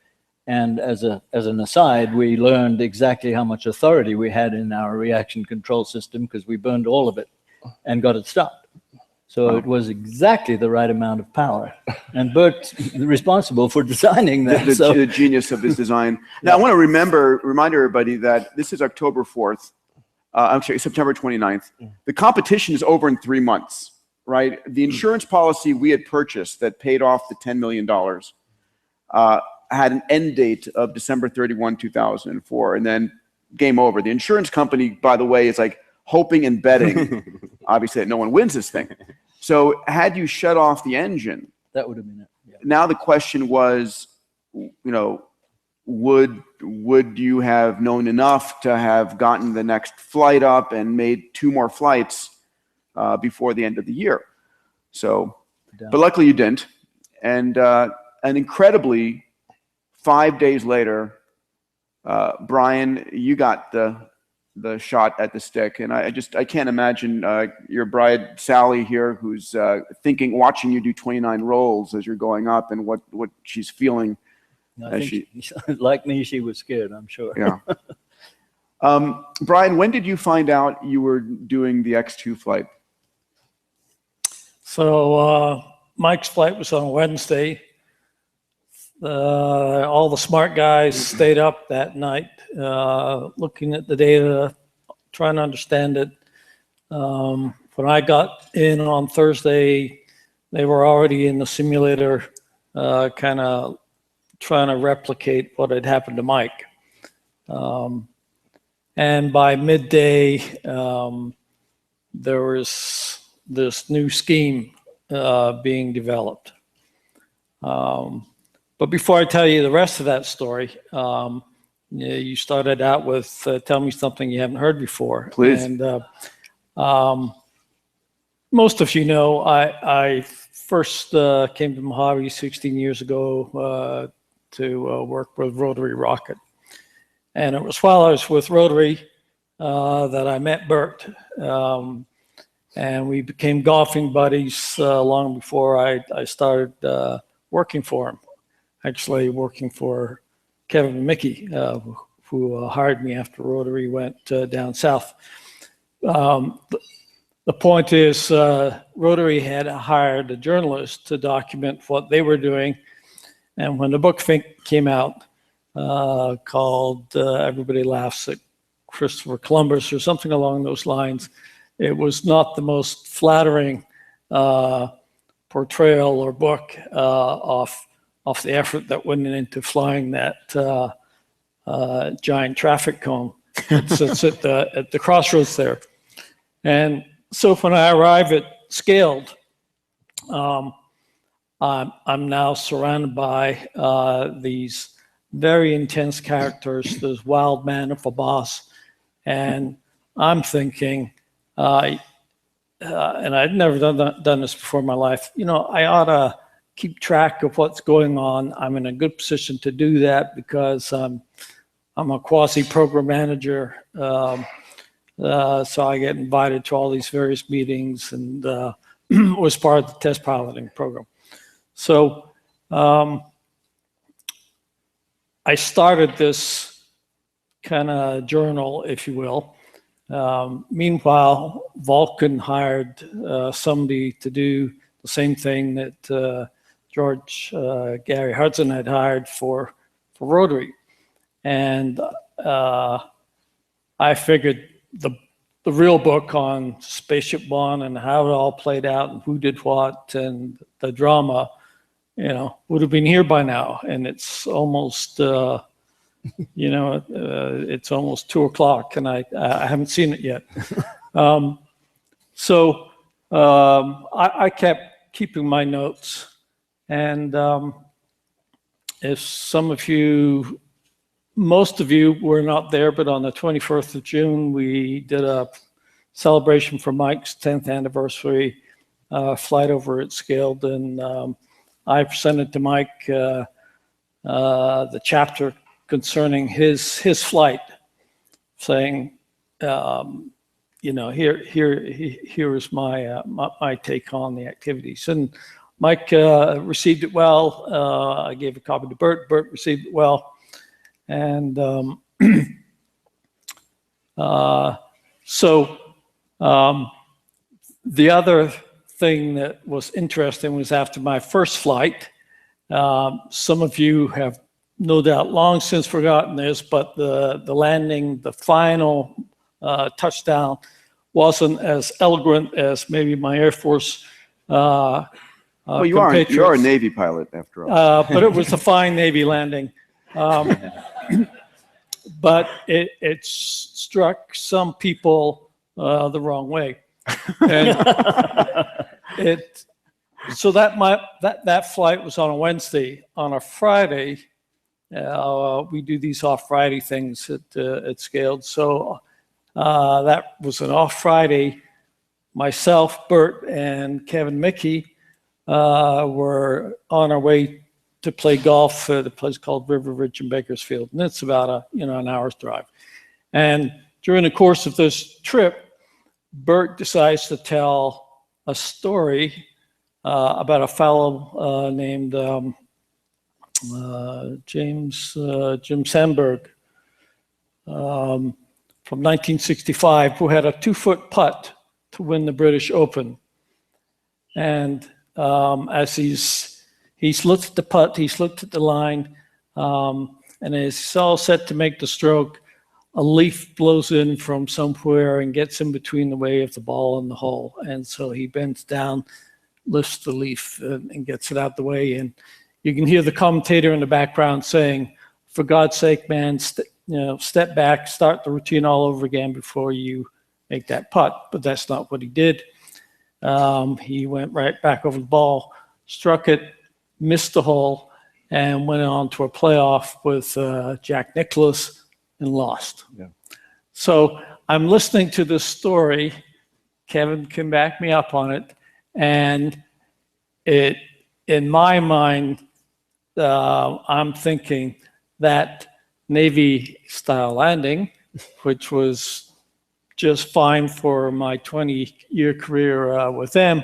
And as an aside, we learned exactly how much authority we had in our reaction control system because we burned all of it and got it stopped. So it was exactly the right amount of power. And Burt's responsible for designing that. The genius of his design. Now, I want to remind everybody that this is October 4th. I'm sorry, September 29th. The competition is over in 3 months, right? The insurance policy we had purchased that paid off the $10 million had an end date of December 31, 2004, and then game over. The insurance company, by the way, is like hoping and betting, obviously, that no one wins this thing. So had you shut off the engine, that would have been it. Yeah. Now the question was, you know, would you have known enough to have gotten the next flight up and made 2 more flights before the end of the year? So, but luckily you didn't. And incredibly, 5 days later, Brian, you got the shot at the stick, and I can't imagine your bride Sally here, who's watching you do 29 rolls as you're going up, and what she's feeling. I think like me, she was scared, I'm sure. Yeah. Brian, when did you find out you were doing the X2 flight? So Mike's flight was on Wednesday. All the smart guys stayed up that night looking at the data, trying to understand it. When I got in on Thursday, they were already in the simulator kind of trying to replicate what had happened to Mike. And by midday, there was this new scheme being developed. But before I tell you the rest of that story, you started out with tell me something you haven't heard before. Please. And most of you know, I first came to Mojave 16 years ago to work with Rotary Rocket. And it was while I was with Rotary that I met Burt. And we became golfing buddies long before I started working for him. Actually working for Kevin and Mickey, who hired me after Rotary went down south. The point is, Rotary had hired a journalist to document what they were doing. And when the book came out, called Everybody Laughs at Christopher Columbus or something along those lines, it was not the most flattering portrayal or book of the effort that went into flying that giant traffic cone that sits at the crossroads there. And so when I arrive at Scaled, I'm now surrounded by these very intense characters, this wild man of a boss. And I'm thinking, and I'd never done this before in my life, you know, I ought to keep track of what's going on. I'm in a good position to do that because I'm a quasi-program manager. So I get invited to all these various meetings and was part of the test piloting program. So I started this kind of journal, if you will. Meanwhile, Vulcan hired somebody to do the same thing that George Gary Hudson had hired for Rotary. And I figured the real book on SpaceShipOne and how it all played out and who did what and the drama, you know, would have been here by now. And it's almost, you know, it's almost 2 o'clock and I haven't seen it yet. So I kept keeping my notes. And if some of you, most of you were not there, but on the 21st of June, we did a celebration for Mike's 10th anniversary flight over at Scaled. And I presented to Mike the chapter concerning his flight, saying, you know, here is my take on the activities. And Mike received it well. I gave a copy to Burt. Burt received it well. And so the other thing that was interesting was after my first flight, some of you have no doubt long since forgotten this, but the landing, the final touchdown wasn't as eloquent as maybe my Air Force well, you are a Navy pilot after all. But it was a fine Navy landing. But it struck some people the wrong way. And so that flight was on a Wednesday. On a Friday, we do these off Friday things at Scaled. So that was an off Friday. Myself, Burt, and Kevin Mickey were on our way to play golf at a place called River Ridge in Bakersfield, and it's about an hour's drive. And during the course of this trip, Burt decides to tell a story about a fellow named Jim Sandberg from 1965, who had a 2-foot putt to win the British Open. And as he's looked at the putt, he's looked at the line, and as he's all set to make the stroke, a leaf blows in from somewhere and gets in between the way of the ball and the hole. And so he bends down, lifts the leaf, and gets it out the way. And you can hear the commentator in the background saying, "For God's sake, man, step back, start the routine all over again before you make that putt. But that's not what he did. He went right back over the ball, struck it, missed the hole, and went on to a playoff with Jack Nicklaus and lost. Yeah. So I'm listening to this story. Kevin can back me up on it. And it, in my mind, I'm thinking that Navy-style landing, which was just fine for my 20-year career with them,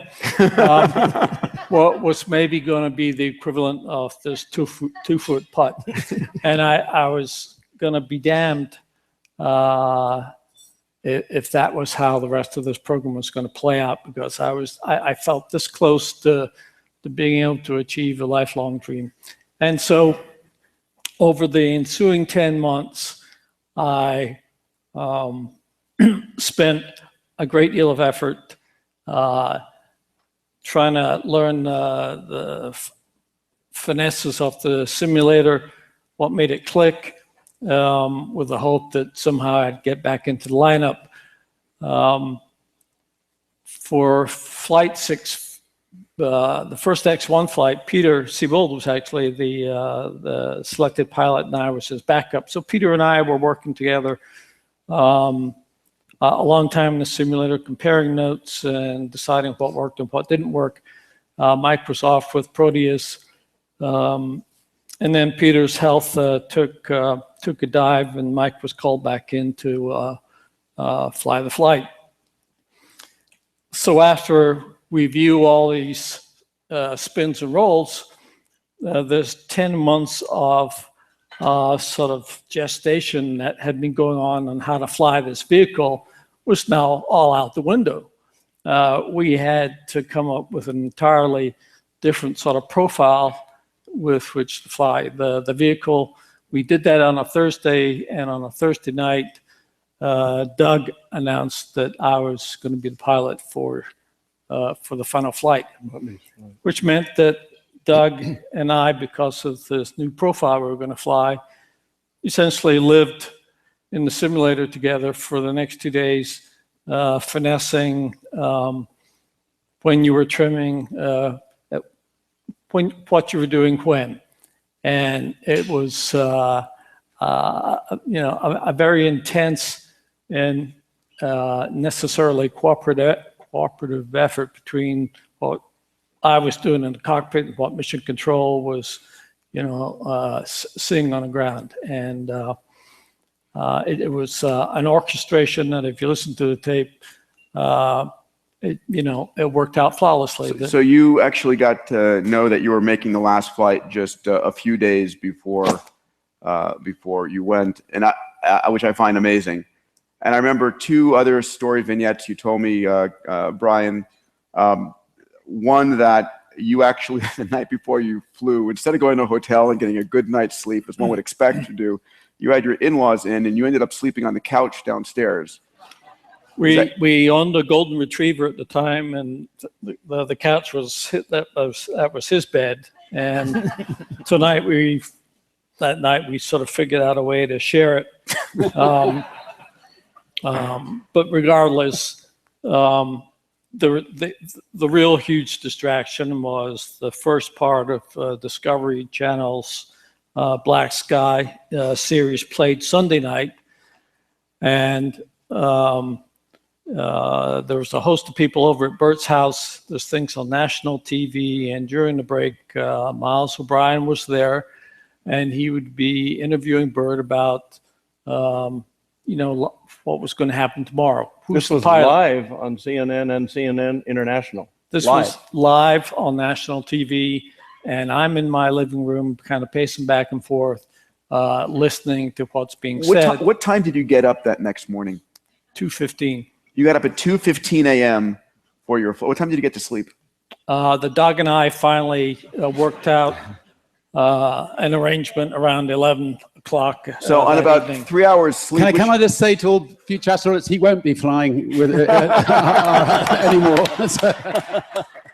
what was maybe going to be the equivalent of this two-foot putt. And I was going to be damned if that was how the rest of this program was going to play out, because I felt this close to being able to achieve a lifelong dream. And so over the ensuing 10 months, I spent a great deal of effort trying to learn the finesses of the simulator, what made it click, with the hope that somehow I'd get back into the lineup. For Flight 6, the first X1 flight, Peter Siebold was actually the selected pilot, and I was his backup. So Peter and I were working together a long time in the simulator, comparing notes and deciding what worked and what didn't work. Mike was off with Proteus. And then Peter's health took a dive, and Mike was called back in to fly the flight. So after we view all these spins and rolls, there's 10 months of sort of gestation that had been going on how to fly this vehicle was now all out the window. We had to come up with an entirely different sort of profile with which to fly the vehicle. We did that on a Thursday, and on a Thursday night, Doug announced that I was going to be the pilot for the final flight, which meant that Doug and I, because of this new profile we were going to fly, essentially lived in the simulator together for the next 2 days, finessing when you were trimming, what you were doing when. And it was a very intense and necessarily cooperative effort between what I was doing in the cockpit and what mission control was, seeing on the ground. And it was an orchestration that, if you listen to the tape, it worked out flawlessly. So you actually got to know that you were making the last flight just a few days before you went, and which I find amazing. And I remember 2 other story vignettes you told me, Brian. One that you actually, the night before you flew, instead of going to a hotel and getting a good night's sleep, as one would expect to do, you had your in-laws in, and you ended up sleeping on the couch downstairs. We owned a golden retriever at the time, and the couch was that was his bed. And that night we sort of figured out a way to share it. But regardless, the real huge distraction was the first part of Discovery Channel's Black Sky series played Sunday night, and there was a host of people over at Burt's house. There's things on national TV, and during the break, Miles O'Brien was there, and he would be interviewing Burt about, what was going to happen tomorrow. This was live on CNN and CNN International. This was live on national TV, and I'm in my living room, kind of pacing back and forth, listening to what's being said. What time did you get up that next morning? 2:15. You got up at 2:15 a.m. for your flight. What time did you get to sleep? The dog and I finally worked out an arrangement around 11 o'clock. So on about evening. 3 hours sleep. Can I just say to all future astronauts, he won't be flying with anymore.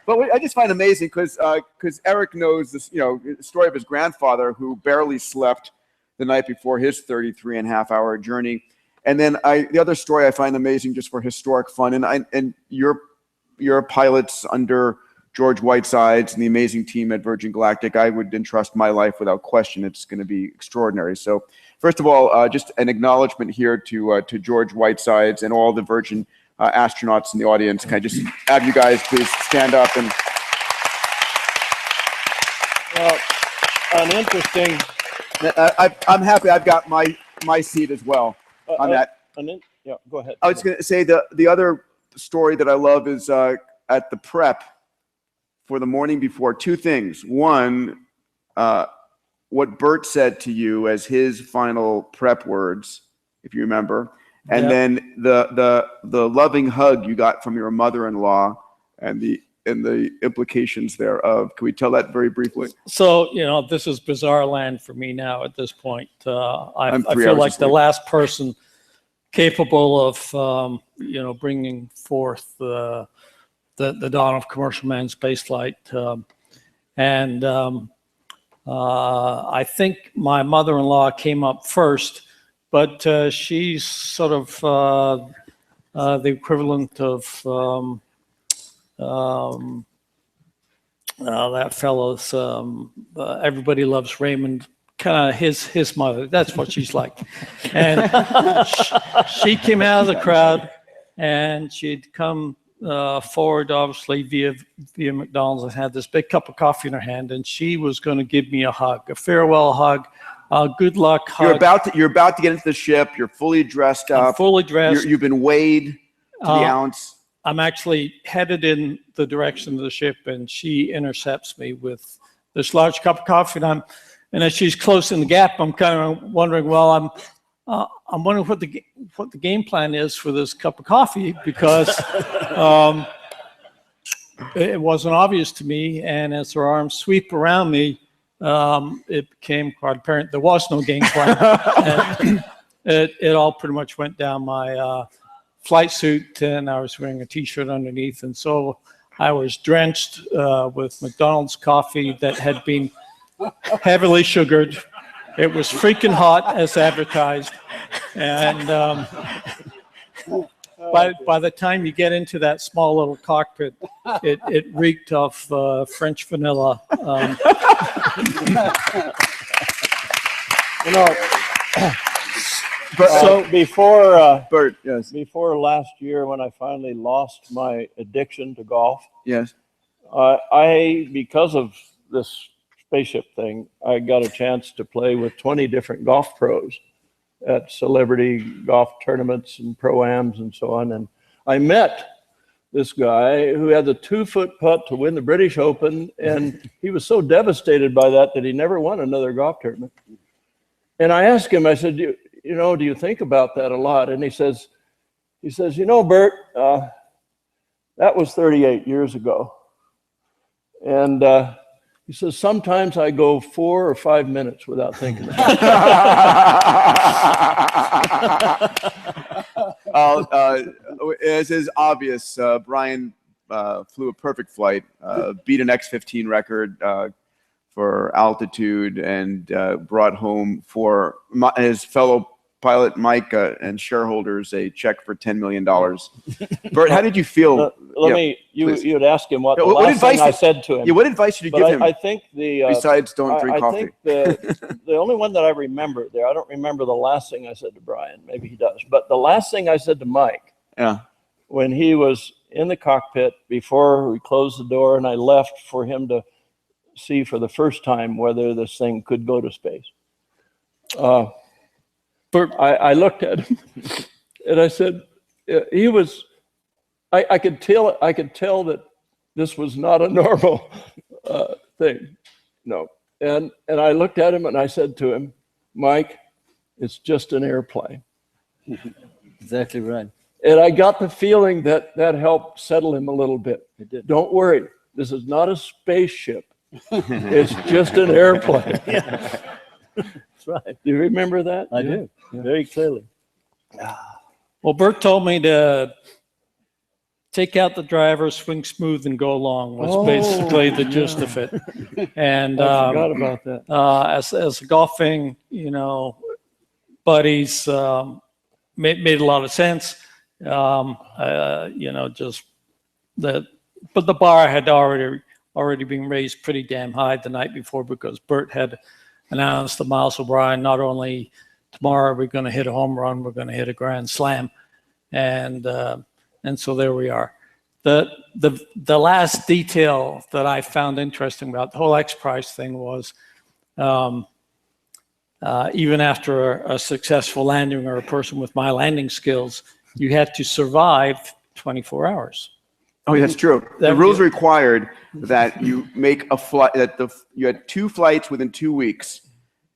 But I just find amazing because Eric knows this, the story of his grandfather who barely slept the night before his 33.5-hour journey. And then the other story I find amazing, just for historic fun, and your pilots under George Whitesides and the amazing team at Virgin Galactic, I would entrust my life without question. It's going to be extraordinary. So first of all, just an acknowledgement here to George Whitesides and all the Virgin astronauts in the audience. Can I just have you guys please stand up? And well, an interesting. I'm happy I've got my seat as well on that. Yeah, go ahead. I was going to say the other story that I love is at the prep for the morning before. Two things. One, what Burt said to you as his final prep words, if you remember, and then the loving hug you got from your mother-in-law and the implications thereof. Can we tell that very briefly? So, this is bizarre land for me now at this point. I feel like the last person capable of, bringing forth the dawn of commercial manned spaceflight. I think my mother-in-law came up first, but she's sort of the equivalent of that fellow's Everybody Loves Raymond, kind of his mother. That's what she's like. And she came out of the crowd, and she'd come forward, obviously via McDonald's, and had this big cup of coffee in her hand, and she was going to give me a hug, a farewell hug, a good luck hug. You're about to get into the ship. You're fully dressed up. I'm fully dressed. You've been weighed to the ounce. I'm actually headed in the direction of the ship, and she intercepts me with this large cup of coffee, and as she's closing the gap, I'm kind of wondering, well, I'm wondering what the game plan is for this cup of coffee, because it wasn't obvious to me. And as her arms sweep around me, it became quite apparent there was no game plan. And it all pretty much went down my flight suit, and I was wearing a T-shirt underneath, and so I was drenched with McDonald's coffee that had been heavily sugared. It was freaking hot as advertised, and by the time you get into that small little cockpit, it reeked of French vanilla. So before Burt, yes. Before last year, when I finally lost my addiction to golf, yes, because of this spaceship thing, I got a chance to play with 20 different golf pros at celebrity golf tournaments and pro-ams and so on. And I met this guy who had the 2-foot putt to win the British Open, and he was so devastated by that he never won another golf tournament. And I asked him, I said, do you think about that a lot? And he says, Burt, that was 38 years ago. And he says, sometimes I go 4 or 5 minutes without thinking about it. As is obvious, Brian flew a perfect flight, beat an X-15 record for altitude, and brought home for his fellow pilot Mike and shareholders a check for $10 million. Burt, how did you feel? You'd ask him what last thing I said to him. Yeah, what advice did you give him? I think besides don't drink coffee. I think the only one that I remember there, I don't remember the last thing I said to Brian. Maybe he does. But the last thing I said to Mike, when he was in the cockpit before we closed the door and I left for him to see for the first time whether this thing could go to space. I looked at him and I said, I could tell that this was not a normal thing. No. And I looked at him and I said to him, Mike, it's just an airplane. Exactly right. And I got the feeling that helped settle him a little bit. It did. Don't worry, this is not a spaceship. It's just an airplane. Yeah. That's right. Do you remember that? I do. Yeah. Very clearly. Well, Burt told me to take out the driver, swing smooth, and go along was basically the gist of it. And I forgot about that. As golfing, buddies, made a lot of sense. Just that, but the bar had already been raised pretty damn high the night before, because Burt had announced to Miles O'Brien, not only tomorrow we're going to hit a home run, we're going to hit a grand slam. And so there we are. The last detail that I found interesting about the whole XPRIZE thing was, even after a successful landing, or a person with my landing skills, you had to survive 24 hours. Oh, that's true. The rules required that you make a flight, you had 2 flights within 2 weeks.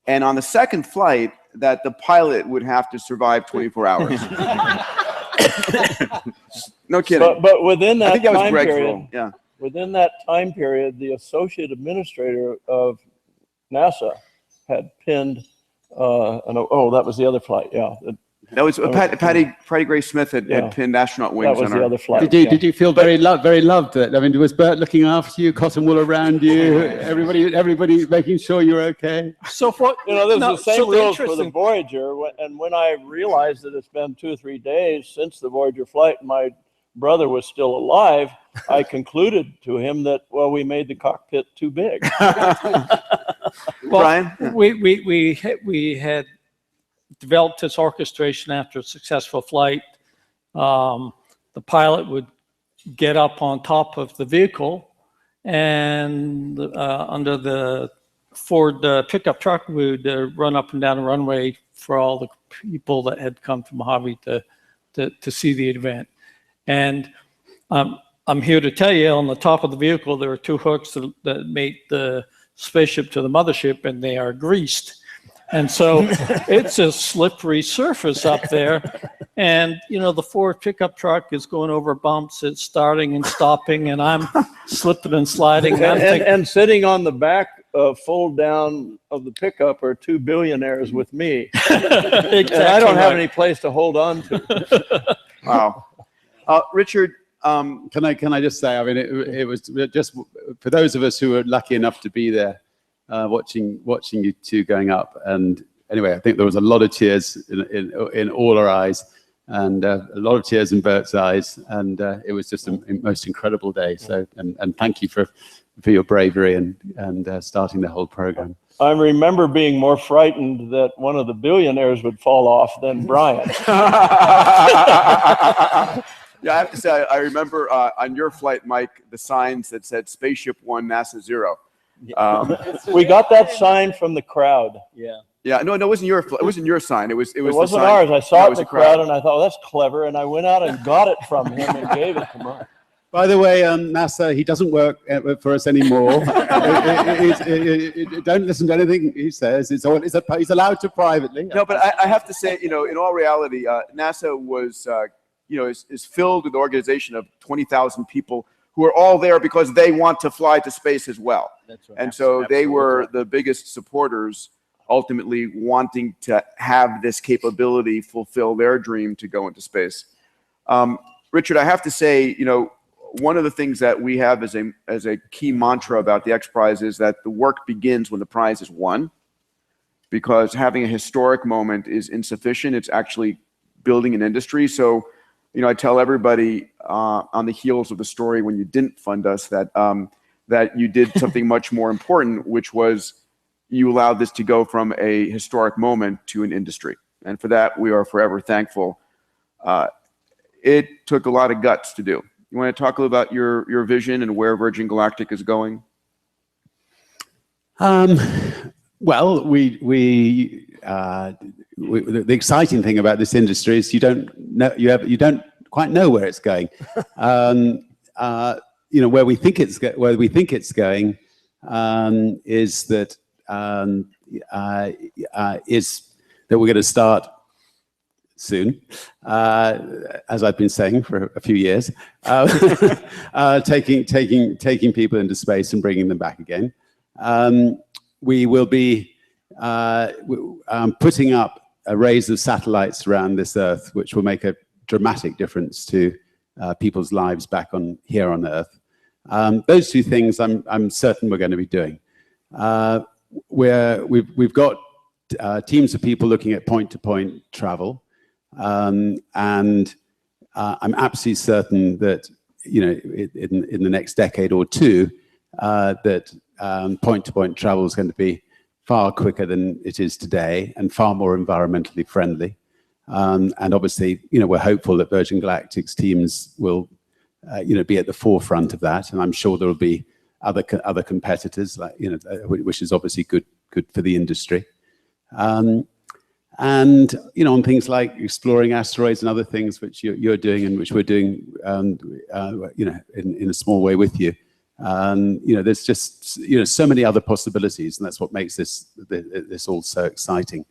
And on the second flight, that the pilot would have to survive 24 hours. No kidding. But within that, time Greg's period, rule. Yeah. Within that time period, the associate administrator of NASA had pinned. That was the other flight. Yeah. That was Patty Gray Smith had pinned astronaut wings. That was the other flight. Did you feel very loved? I mean, was Burt looking after you, cotton wool around you, everybody making sure you're okay? So for there's the same rules for the Voyager, and when I realized that it's been 2 or 3 days since the Voyager flight, and my brother was still alive, I concluded to him that, well, we made the cockpit too big. Brian, we had developed this orchestration after a successful flight. The pilot would get up on top of the vehicle, and under the Ford pickup truck, we would run up and down the runway for all the people that had come from Mojave to see the event. And I'm here to tell you, on the top of the vehicle, there are 2 hooks that made the spaceship to the mothership, and they are greased. And so it's a slippery surface up there. And, the Ford pickup truck is going over bumps. It's starting and stopping, and I'm slipping and sliding. And sitting on the back fold down of the pickup are 2 billionaires with me. Exactly. And I don't have any place to hold on to. Wow. Richard, can I just say, I mean, it was just for those of us who were lucky enough to be there, watching you 2 going up. And anyway, I think there was a lot of tears in all our eyes, and a lot of tears in Burt's eyes, and it was just a most incredible day. So, and thank you for your bravery and starting the whole program. I remember being more frightened that one of the billionaires would fall off than Brian. Yeah, I have to say, I remember on your flight, Mike, the signs that said SpaceShipOne, NASA 0. We got that sign from the crowd. Yeah, no, it wasn't your sign. It wasn't ours. I saw it in the crowd, and I thought, oh, that's clever. And I went out and got it from him and gave it to him. By the way, NASA, he doesn't work for us anymore. Don't listen to anything he says. He's allowed to privately. No, but I have to say, in all reality, NASA was, is filled with an organization of 20,000 people who are all there because they want to fly to space as well. That's right. And so they were the biggest supporters, ultimately wanting to have this capability fulfill their dream to go into space. Richard, I have to say, one of the things that we have as a key mantra about the XPRIZE is that the work begins when the prize is won, because having a historic moment is insufficient. It's actually building an industry. So, I tell everybody on the heels of the story when you didn't fund us that that you did something much more important, which was you allowed this to go from a historic moment to an industry. And for that, we are forever thankful. It took a lot of guts to do. You want to talk a little about your vision and where Virgin Galactic is going? Well, the exciting thing about this industry is you don't quite know where it's going. Where we think it's going is that we're going to start soon, as I've been saying for a few years, taking people into space and bringing them back again. We will be putting up arrays of satellites around this Earth, which will make a dramatic difference to people's lives back on here on Earth. Those two things I'm certain we're going to be doing. We've got teams of people looking at point-to-point travel, and I'm absolutely certain that in the next decade or two that point-to-point travel is going to be far quicker than it is today and far more environmentally friendly. And obviously, we're hopeful that Virgin Galactic's teams will, be at the forefront of that. And I'm sure there will be other competitors, like, which is obviously good for the industry. And on things like exploring asteroids and other things which you're doing and which we're doing, in a small way with you. There's just so many other possibilities, and that's what makes this all so exciting.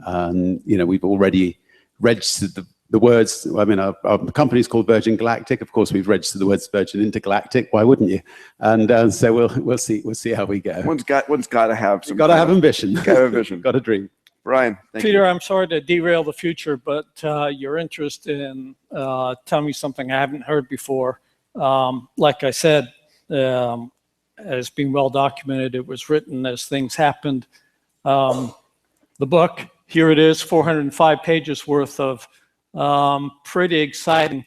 We've already registered the words. I mean, our company's called Virgin Galactic. Of course, we've registered the words Virgin Intergalactic. Why wouldn't you? And so we'll see how we go. One's got to have some. Got to have ambition. Got to have vision. Got to dream. Brian, thank Peter, you. I'm sorry to derail the future, but your interest in telling me something I haven't heard before. Like I said, has been well documented. It was written as things happened. The book, here it is, 405 pages worth of pretty exciting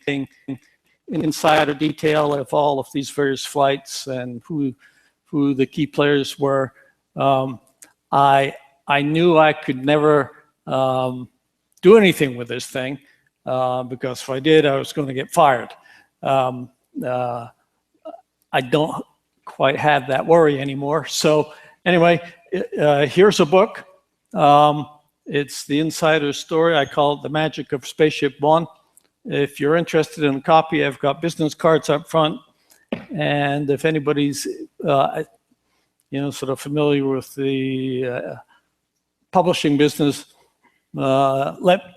insider detail of all of these various flights and who the key players were. I knew I could never do anything with this thing because if I did, I was going to get fired. I don't quite have that worry anymore. So anyway, here's a book. It's the insider story. I call it The Magic of SpaceShipOne. If you're interested in a copy, I've got business cards up front. And if anybody's, sort of familiar with the publishing business, let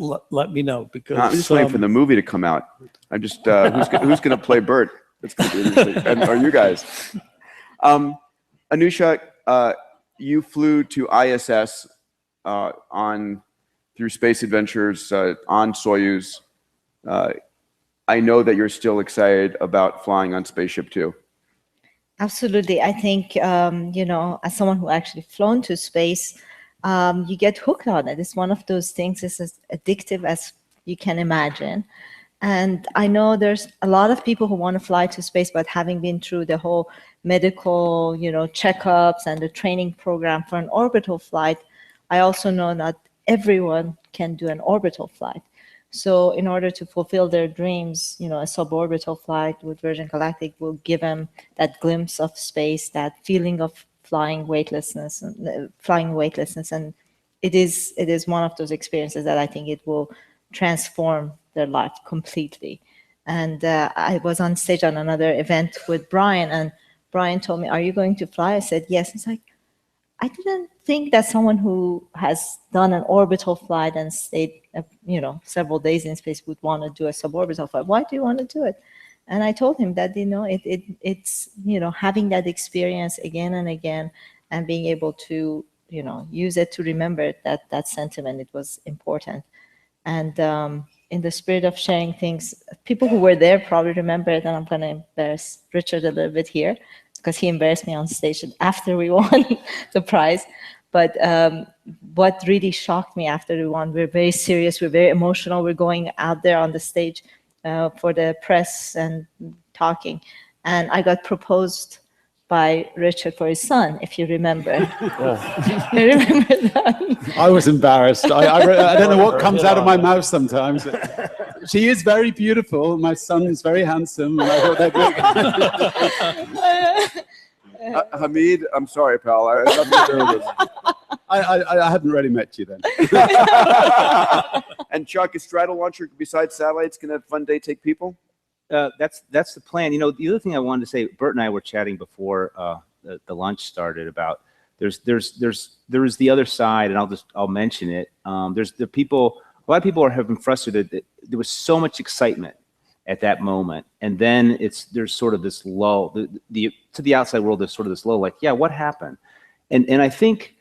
me know, because I'm just waiting for the movie to come out. I'm just who's going to play Burt? It's going to be interesting. And are you guys? Anousheh, you flew to ISS through Space Adventures on Soyuz. I know that you're still excited about flying on SpaceShipTwo. Absolutely. I think, as someone who actually flown to space, you get hooked on it. It's one of those things, it's as addictive as you can imagine. And I know there's a lot of people who want to fly to space, but having been through the whole medical, checkups and the training program for an orbital flight, I also know that everyone can do an orbital flight. So in order to fulfill their dreams, a suborbital flight with Virgin Galactic will give them that glimpse of space, that feeling of flying weightlessness, and it is one of those experiences that I think it will transform their life completely. And I was on stage on another event with Brian, and Brian told me, "Are you going to fly?" I said, "Yes." It's like, I didn't think that someone who has done an orbital flight and stayed, several days in space would want to do a suborbital flight. Why do you want to do it? And I told him that, it's having that experience again and again and being able to, use it to remember that sentiment. It was important. And in the spirit of sharing things, people who were there probably remember it, and I'm going to embarrass Richard a little bit here, because he embarrassed me on stage after we won the prize. But what really shocked me after we won, we're very serious, we're very emotional, we're going out there on the stage for the press and talking. And I got proposed by Richard for his son, if you remember. You remember that? I was embarrassed. I don't know what comes out of my mouth sometimes. She is very beautiful. My son is very handsome. And I thought they'd Hamid, I'm sorry, pal. I hadn't really met you then. And Chuck, is Stratolaunch, besides satellites, going to have a fun day take people? That's the plan. The other thing I wanted to say, Burt and I were chatting before the lunch started about there is the other side, and I'll mention it. There's the people. A lot of people have been frustrated that there was so much excitement at that moment, and then there's sort of this lull. To the outside world, there's sort of this lull, like, yeah, what happened? And I think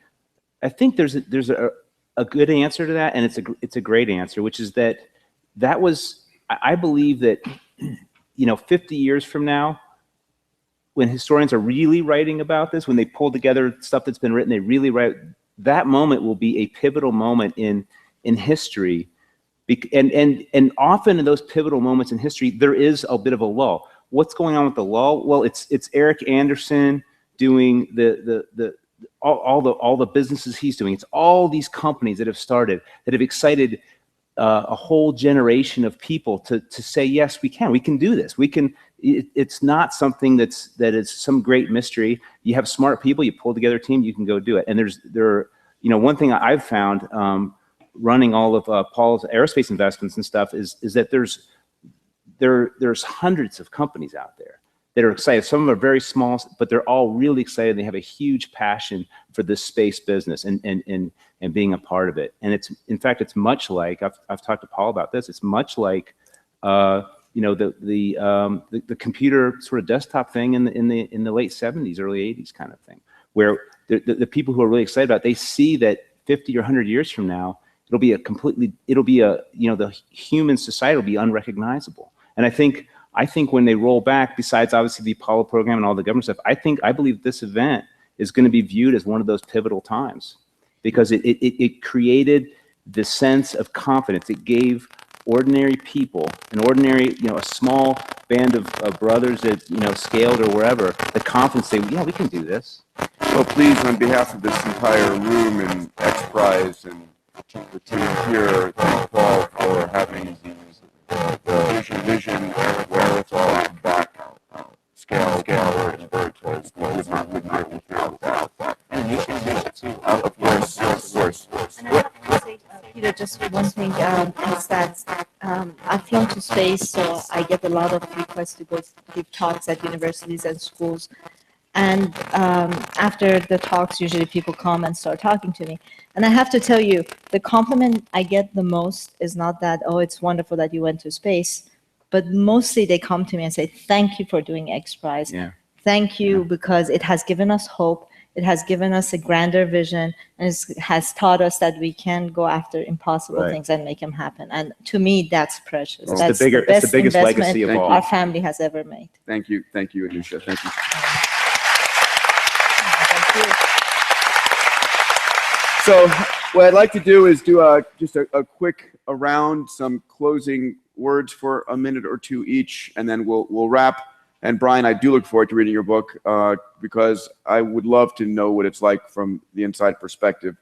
there's a good answer to that, and it's a great answer, which is that was, I believe that you know, 50 years from now, when historians are really writing about this, when they pull together stuff that's been written, they really write, that moment will be a pivotal moment in history. And often in those pivotal moments in history, there is a bit of a lull. What's going on with the lull? Well, it's Eric Anderson doing all the businesses he's doing. It's all these companies that have started, that have excited a whole generation of people to say, yes, we can do this. We can. It's not something that is some great mystery. You have smart people, you pull together a team, you can go do it. And you know, one thing I've found running all of Paul's aerospace investments and stuff is that there's hundreds of companies out there that are excited. Some of them are very small, but they're all really excited. They have a huge passion for this space business and being a part of it. And in fact, it's much like, I've talked to Paul about this. It's much like, you know, the computer sort of desktop thing in the late 70s, early 80s kind of thing, where the people who are really excited about it, they see that 50 or 100 years from now, you know, the human society will be unrecognizable. And I think when they roll back, besides obviously the Apollo program and all the government stuff, I believe this event is going to be viewed as one of those pivotal times, because it created the sense of confidence. It gave ordinary people, a small band of brothers that, you know, scaled or wherever, the confidence to say, yeah, we can do this. Well, please, on behalf of this entire room and XPRIZE and the team here, thank Paul for having the vision, wherewithal, back, scale, and Burt would not be without that. And you can do it too. Of course. Peter, just one thing is that I've flown to space, so I get a lot of requests to go give talks at universities and schools. And after the talks, usually people come and start talking to me. And I have to tell you, the compliment I get the most is not that, oh, it's wonderful that you went to space, but mostly they come to me and say, thank you for doing XPRIZE. Yeah. Thank you, because it has given us hope. It has given us a grander vision, and it has taught us that we can go after impossible things and make them happen. And to me, that's precious. Well, that's it's the biggest legacy of all our family has ever made. Thank you, Anousheh. Thank you. So what I'd like to do is do just a quick around, some closing words for a minute or two each, and then we'll wrap. And Brian, I do look forward to reading your book because I would love to know what it's like from the inside perspective.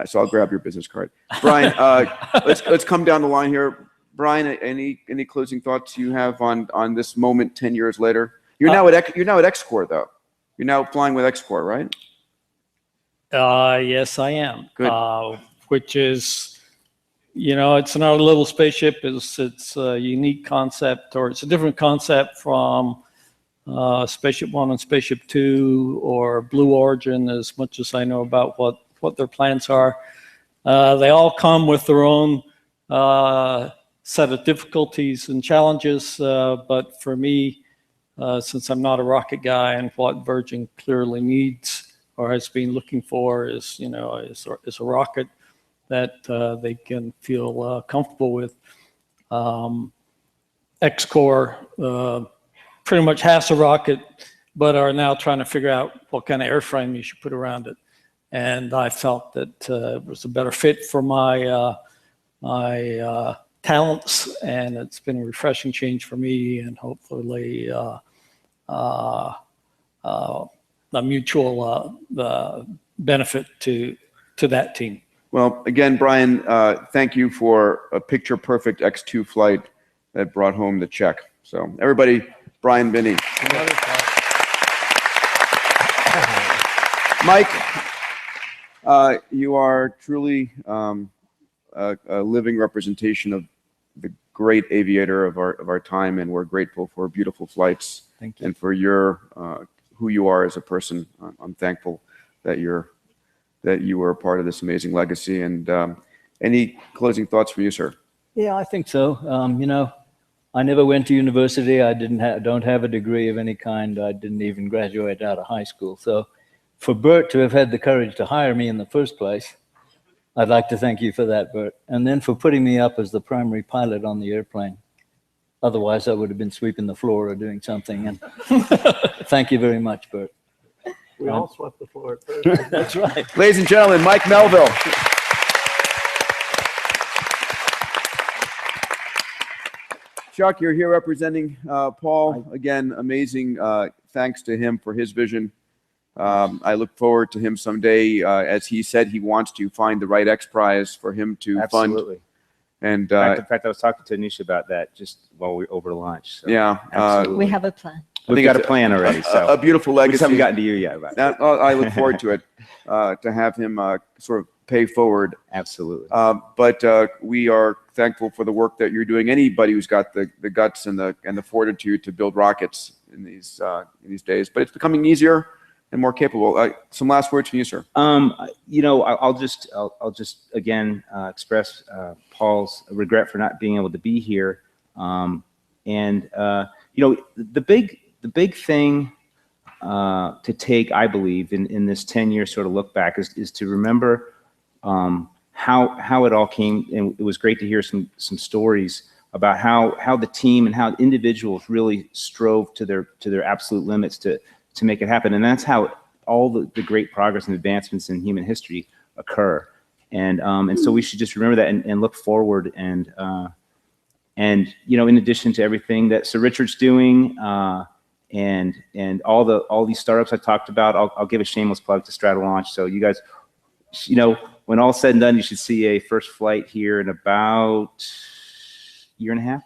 So I'll grab your business card. Brian, let's come down the line here. Brian, any closing thoughts you have on this moment 10 years later? You're now at XCOR though. You're now flying with XCOR, right? Yes, I am. Good. Which is, you know, it's not a little spaceship. It's a unique concept, or it's a different concept from SpaceShipOne and SpaceShipTwo or Blue Origin, as much as I know about what their plans are. They all come with their own set of difficulties and challenges, but for me, since I'm not a rocket guy, and what Virgin clearly needs or has been looking for is, you know, is a rocket that they can feel comfortable with. XCOR pretty much has a rocket, but are now trying to figure out what kind of airframe you should put around it. And I felt that it was a better fit for my talents, and it's been a refreshing change for me, and hopefully a mutual benefit to that team. Well, again, Brian, thank you for a picture-perfect X2 flight that brought home the check. So everybody, Brian Binnie. Mike, you are truly a living representation of the great aviator of our time, and we're grateful for beautiful flights. Thank you. And for your who you are as a person. I'm thankful that you were a part of this amazing legacy. And any closing thoughts from you, sir? Yeah, I think so. You know, I never went to university. I don't have a degree of any kind. I didn't even graduate out of high school. So for Burt to have had the courage to hire me in the first place, I'd like to thank you for that, Burt. And then for putting me up as the primary pilot on the airplane. Otherwise, I would have been sweeping the floor or doing something. And thank you very much, Burt. We all swept the floor at first. That's right. Ladies and gentlemen, Mike Melvill. Chuck, you're here representing Paul. Again, amazing. Thanks to him for his vision. I look forward to him someday. As he said, he wants to find the right XPRIZE for him to Absolutely. fund. And in fact, I was talking to Anousheh about that just while we were over lunch. So yeah, we have a plan. We've got a plan already. So a beautiful legacy. We just haven't gotten to you yet. About that. I look forward to it, to have him sort of pay forward. Absolutely. But we are thankful for the work that you're doing. Anybody who's got the guts and the fortitude to build rockets in these days, but it's becoming easier and more capable. Some last words from you, sir. You know, I'll just again express Paul's regret for not being able to be here. You know, the big thing to take, I believe, in this 10-year sort of look back is to remember how it all came. And it was great to hear some stories about how the team and how individuals really strove to their absolute limits to make it happen. And that's how all the great progress and advancements in human history occur. And so we should just remember that and look forward. And you know, in addition to everything that Sir Richard's doing, and all these startups I talked about, I'll give a shameless plug to Stratolaunch. So you guys, you know, when all's said and done, you should see a first flight here in about a year and a half.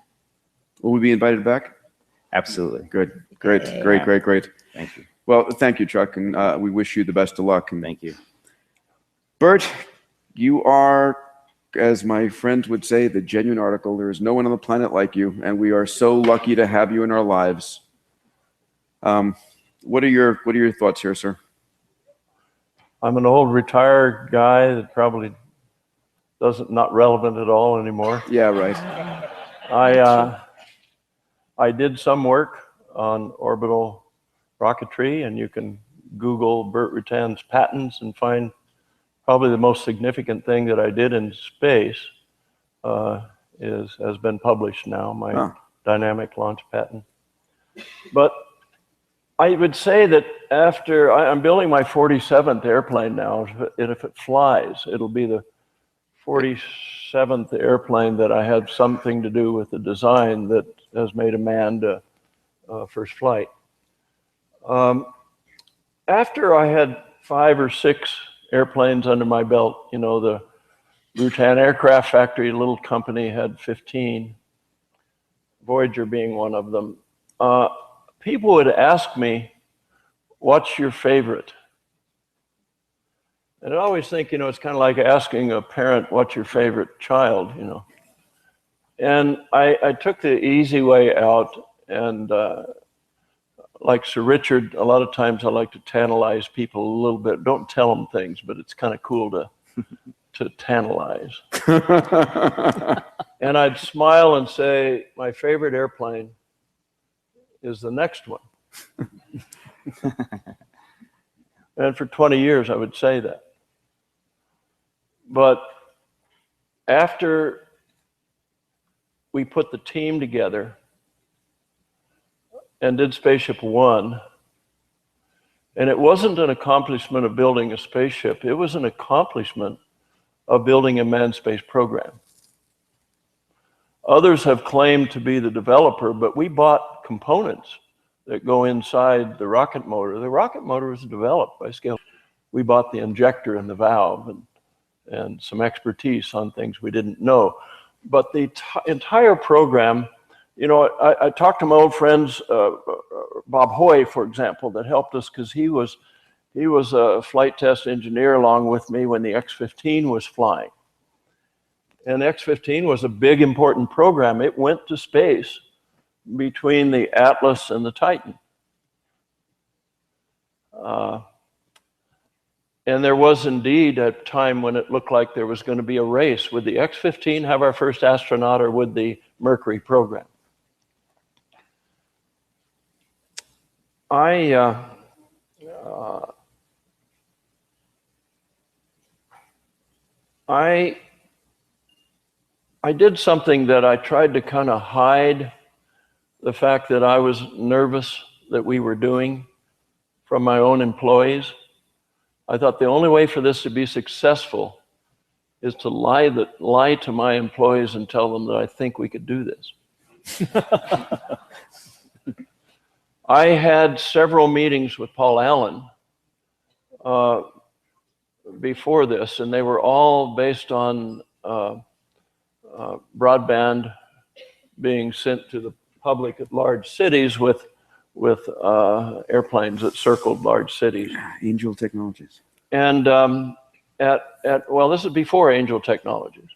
Will we be invited back? Absolutely. Good. Great. Thank you. Well, thank you, Chuck, and we wish you the best of luck. And thank you. Burt, you are, as my friends would say, the genuine article. There is no one on the planet like you, and we are so lucky to have you in our lives. What are your thoughts here, sir? I'm an old retired guy that probably not relevant at all anymore. Yeah, right. I did some work on orbital rocketry, and you can Google Burt Rutan's patents and find probably the most significant thing that I did in space has been published now, my dynamic launch patent. But I would say that after I'm building my 47th airplane now, and if it flies, it'll be the 47th airplane that I had something to do with the design that has made a manned first flight. After I had 5 or 6 airplanes under my belt, you know, the Rutan Aircraft Factory, a little company, had 15, Voyager being one of them. People would ask me, what's your favorite? And I always think, you know, it's kind of like asking a parent, what's your favorite child, you know? And I took the easy way out, and like Sir Richard, a lot of times I like to tantalize people a little bit. Don't tell them things, but it's kind of cool to tantalize. And I'd smile and say, my favorite airplane is the next one. And for 20 years, I would say that. But after we put the team together and did SpaceShipOne, and it wasn't an accomplishment of building a spaceship, it was an accomplishment of building a manned space program. Others have claimed to be the developer, but we bought components that go inside the rocket motor. The rocket motor was developed by scale. We bought the injector and the valve and some expertise on things we didn't know. But the entire program, you know, I talked to my old friends, Bob Hoy, for example, that helped us because he was a flight test engineer along with me when the X-15 was flying. And X-15 was a big, important program. It went to space between the Atlas and the Titan. And there was indeed a time when it looked like there was going to be a race. Would the X-15 have our first astronaut, or would the Mercury program? I did something that I tried to kind of hide the fact that I was nervous that we were doing from my own employees. I thought the only way for this to be successful is to lie to my employees and tell them that I think we could do this. I had several meetings with Paul Allen before this, and they were all based on broadband being sent to the public at large cities with airplanes that circled large cities. Angel Technologies. And well, this is before Angel Technologies.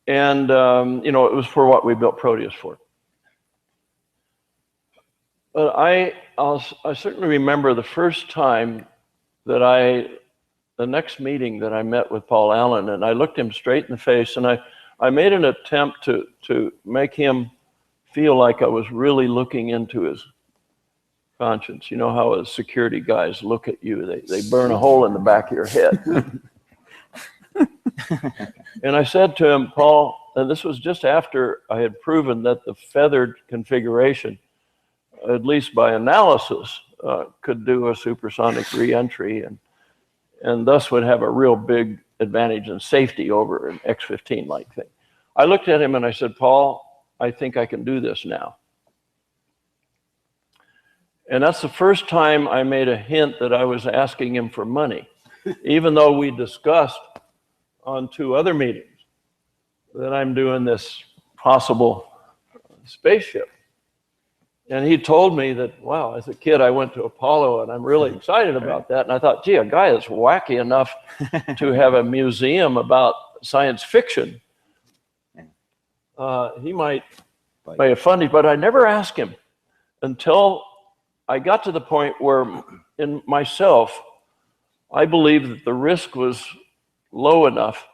And, you know, it was for what we built Proteus for. But I certainly remember the first time that the next meeting that I met with Paul Allen, and I looked him straight in the face, and I made an attempt to make him feel like I was really looking into his conscience. You know how security guys look at you, they burn a hole in the back of your head. And I said to him, Paul, and this was just after I had proven that the feathered configuration, at least by analysis, could do a supersonic reentry and thus would have a real big advantage in safety over an X-15-like thing. I looked at him and I said, Paul, I think I can do this now. And that's the first time I made a hint that I was asking him for money, even though we discussed on 2 other meetings that I'm doing this possible spaceship. And he told me that, wow, as a kid, I went to Apollo and I'm really excited about that. And I thought, gee, a guy that's wacky enough to have a museum about science fiction, he might have funded, but I never asked him until I got to the point where in myself, I believed that the risk was low enough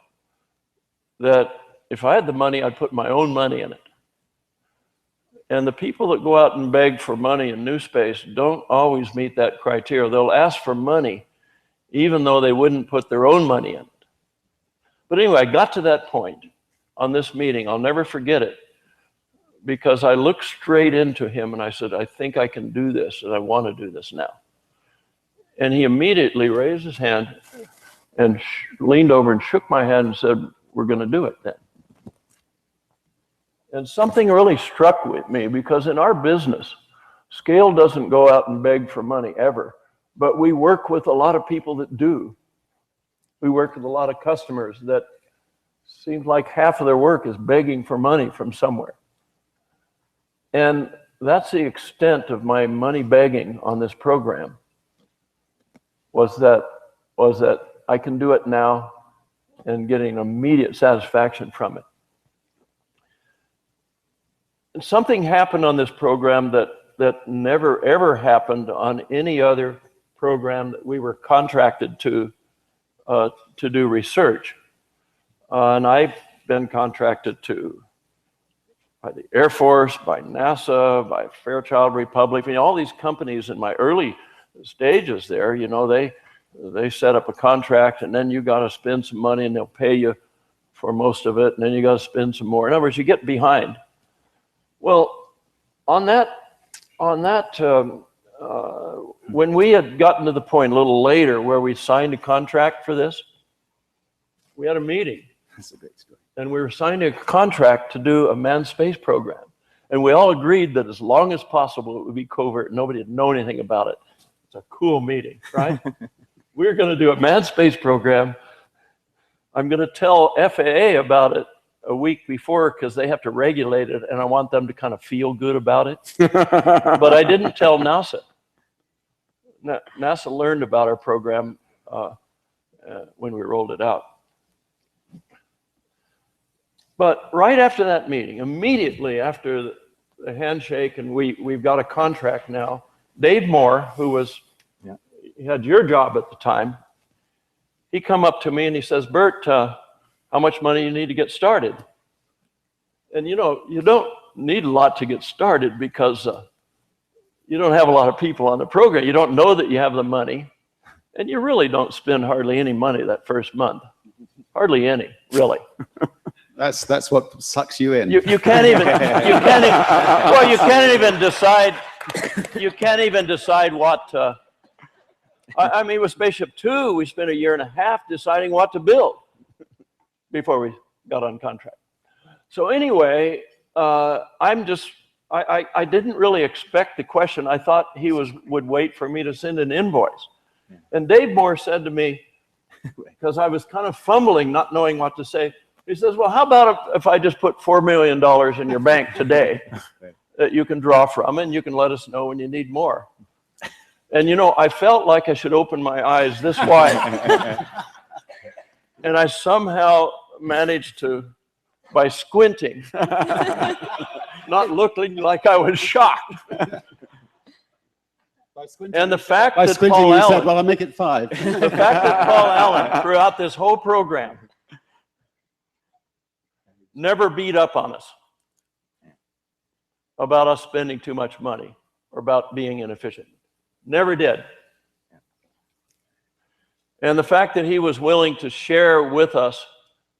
that if I had the money, I'd put my own money in it. And the people that go out and beg for money in new space don't always meet that criteria. They'll ask for money even though they wouldn't put their own money in it. But anyway, I got to that point on this meeting. I'll never forget it because I looked straight into him and I said, I think I can do this and I want to do this now. And he immediately raised his hand and leaned over and shook my hand and said, we're going to do it then. And something really struck with me because in our business, scale doesn't go out and beg for money ever, but we work with a lot of people that do. We work with a lot of customers that seems like half of their work is begging for money from somewhere. And that's the extent of my money begging on this program, was that I can do it now and getting immediate satisfaction from it. And something happened on this program that never ever happened on any other program that we were contracted to do research. And I've been contracted to by the Air Force, by NASA, by Fairchild Republic, I mean, all these companies in my early stages there, you know, they set up a contract and then you got to spend some money and they'll pay you for most of it and then you got to spend some more. In other words, you get behind. Well, on that, when we had gotten to the point a little later where we signed a contract for this, we had a meeting. That's a great story. And we were signing a contract to do a manned space program. And we all agreed that as long as possible, it would be covert. Nobody would know anything about it. It's a cool meeting, right? We're going to do a manned space program. I'm going to tell FAA about it a week before because they have to regulate it and I want them to kind of feel good about it. But I didn't tell NASA. NASA learned about our program when we rolled it out. But right after that meeting, immediately after the handshake and we've got a contract now, Dave Moore, who he had your job at the time, he come up to me and he says, Burt, how much money you need to get started? And you know, you don't need a lot to get started because you don't have a lot of people on the program. You don't know that you have the money and you really don't spend hardly any money that first month. Hardly any, really. That's what sucks you in. You can't even, well, you can't even decide, you can't even decide what, I mean, with SpaceShipTwo, we spent 1.5 years deciding what to build before we got on contract. So anyway, I didn't really expect the question. I thought he would wait for me to send an invoice. And Dave Moore said to me, because I was kind of fumbling, not knowing what to say, he says, well, how about if I just put $4 million in your bank today that you can draw from, and you can let us know when you need more. And, you know, I felt like I should open my eyes this wide. And I somehow managed to, by squinting, not looking like I was shocked. And the fact that Paul Allen said, well, I'll make it 5. The fact that Paul Allen, throughout this whole program, never beat up on us about us spending too much money or about being inefficient. Never did. And the fact that he was willing to share with us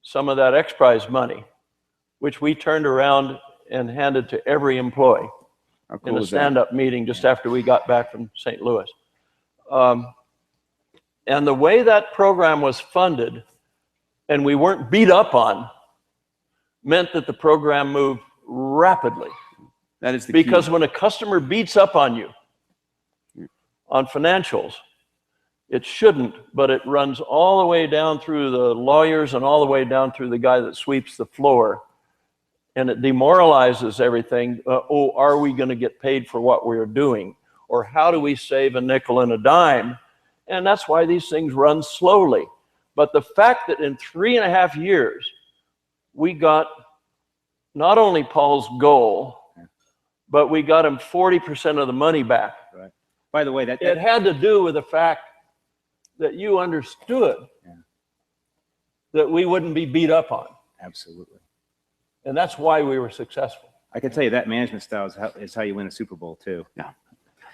some of that XPRIZE money, which we turned around and handed to every employee in a stand-up meeting just after we got back from St. Louis. And the way that program was funded, and we weren't beat up on, meant that the program moved rapidly. That is the because key. When a customer beats up on you on financials, it shouldn't, but it runs all the way down through the lawyers and all the way down through the guy that sweeps the floor. And it demoralizes everything. Oh, are we going to get paid for what we're doing? Or how do we save a nickel and a dime? And that's why these things run slowly. But the fact that in 3.5 years, we got not only Paul's goal, but we got him 40% of the money back. Right. By the way, it had to do with the fact that you understood that we wouldn't be beat up on. Absolutely. And that's why we were successful. I can tell you that management style is how you win a Super Bowl too. Yeah.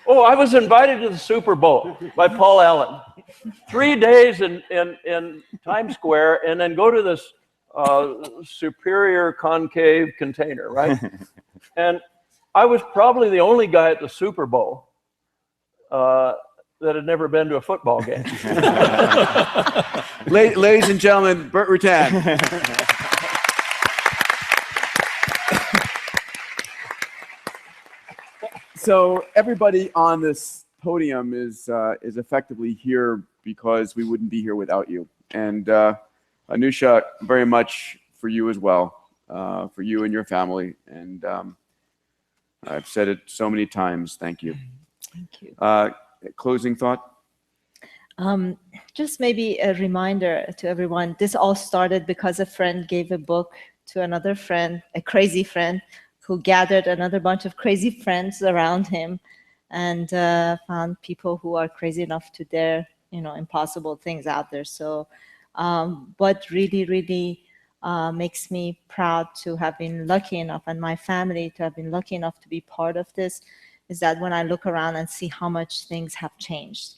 Oh, I was invited to the Super Bowl by Paul Allen. 3 days in Times Square, and then go to this superior concave container, right? And I was probably the only guy at the Super Bowl that had never been to a football game. Ladies and gentlemen, Burt Rutan. So everybody on this podium is effectively here because we wouldn't be here without you. And Anousheh, very much for you as well, for you and your family. And I've said it so many times. Thank you. Thank you. Closing thought? Just maybe a reminder to everyone, this all started because a friend gave a book to another friend, a crazy friend, who gathered another bunch of crazy friends around him and found people who are crazy enough to dare, you know, impossible things out there. So what really, really makes me proud to have been lucky enough, and my family to have been lucky enough to be part of this, is that when I look around and see how much things have changed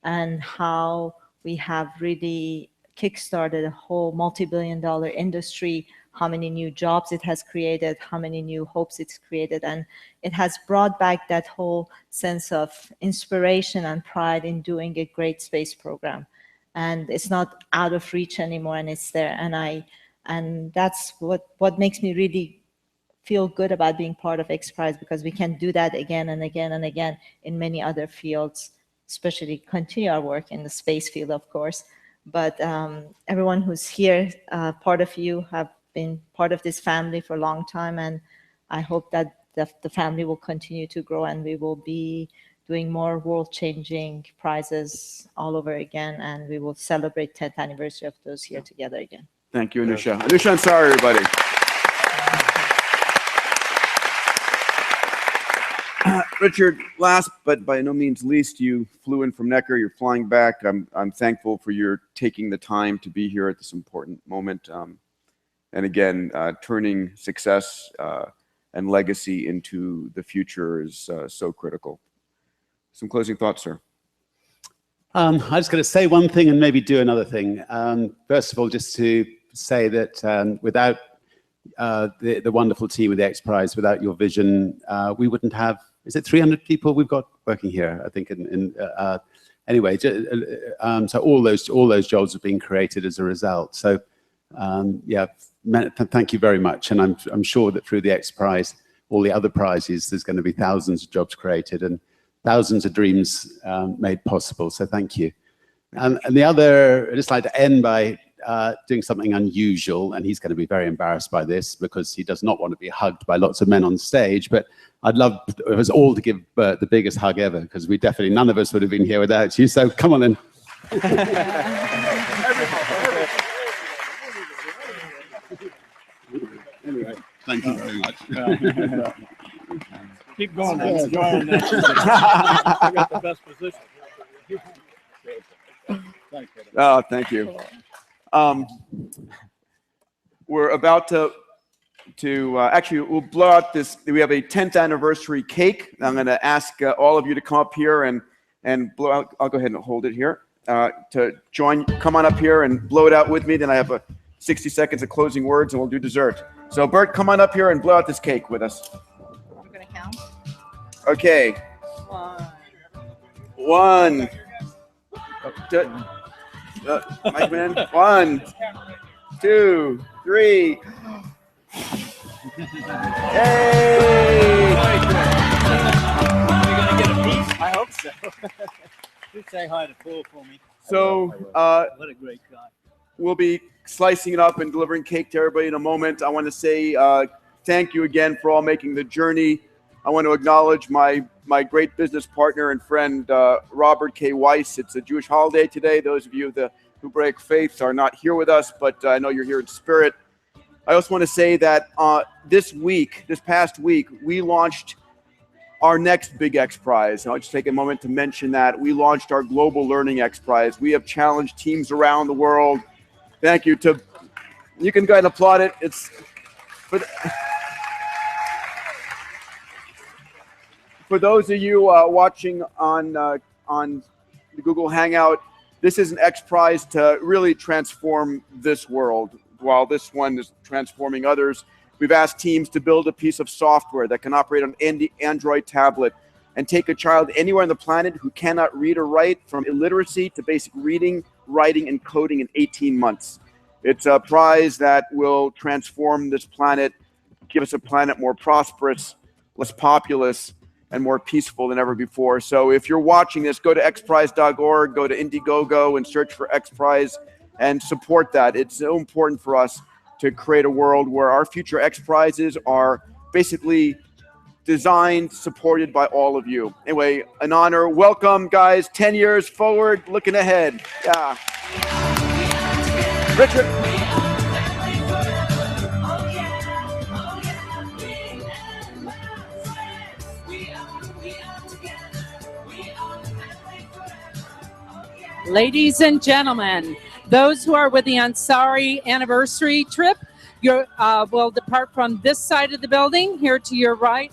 and how we have really kickstarted a whole multi-billion-dollar industry, how many new jobs it has created, how many new hopes it's created, and it has brought back that whole sense of inspiration and pride in doing a great space program. And it's not out of reach anymore, and it's there. And that's what makes me really feel good about being part of XPRIZE, because we can do that again and again and again in many other fields, especially continue our work in the space field, of course. But everyone who's here, part of you have been part of this family for a long time, and I hope that the family will continue to grow, and we will be doing more world-changing prizes all over again, and we will celebrate 10th anniversary of those here together again. Thank you, Anousheh. Anousheh Ansari, everybody. Richard, last but by no means least, you flew in from Necker. You're flying back. I'm thankful for your taking the time to be here at this important moment. And again, turning success and legacy into the future is so critical. Some closing thoughts, sir. I'm just going to say one thing and maybe do another thing. First of all, just to say that without the wonderful team of the XPRIZE, without your vision, we wouldn't have, is it 300 people we've got working here, I think, anyway, so all those jobs have been created as a result. So yeah, thank you very much. And I'm sure that through the XPRIZE, all the other prizes, there's going to be thousands of jobs created and thousands of dreams made possible. So thank you. And the other, I'd just like to end by doing something unusual, and he's going to be very embarrassed by this because he does not want to be hugged by lots of men on stage, but I'd love us all to give Burt the biggest hug ever, because we definitely, none of us would have been here without you, so come on in. Anyway, thank you very much. Keep going. I got the best position. Oh, thank you. We're about to actually, we'll blow out this. We have a 10th anniversary cake. I'm going to ask all of you to come up here and blow out. I'll go ahead and hold it here to join. Come on up here and blow it out with me. Then I have 60 seconds of closing words, and we'll do dessert. So, Burt, come on up here and blow out this cake with us. We're going to count. Okay. One. Mike Man. 1, 2, 3. Yay! I hope so. Just say hi to Paul for me. So, what a great guy. We'll be slicing it up and delivering cake to everybody in a moment. I want to say thank you again for all making the journey. I want to acknowledge my great business partner and friend, Robert K. Weiss. It's a Jewish holiday today. Those of you who break faiths are not here with us, but I know you're here in spirit. I also want to say that this past week, we launched our next big XPRIZE. I'll just take a moment to mention that. We launched our Global Learning XPRIZE. We have challenged teams around the world. Thank you to, you can go ahead and applaud it. It's for those of you watching on the Google Hangout, this is an XPRIZE to really transform this world. While this one is transforming others, we've asked teams to build a piece of software that can operate on an Android tablet and take a child anywhere on the planet who cannot read or write from illiteracy to basic reading, writing, and coding in 18 months. It's a prize that will transform this planet, give us a planet more prosperous, less populous, and more peaceful than ever before. So if you're watching this, go to xprize.org, go to Indiegogo and search for XPRIZE and support that. It's so important for us to create a world where our future XPRIZes are basically designed, supported by all of you. Anyway, an honor. Welcome, guys. 10 years forward, looking ahead. Yeah. Richard. Ladies and gentlemen, those who are with the Ansari anniversary trip, you will depart from this side of the building, here to your right,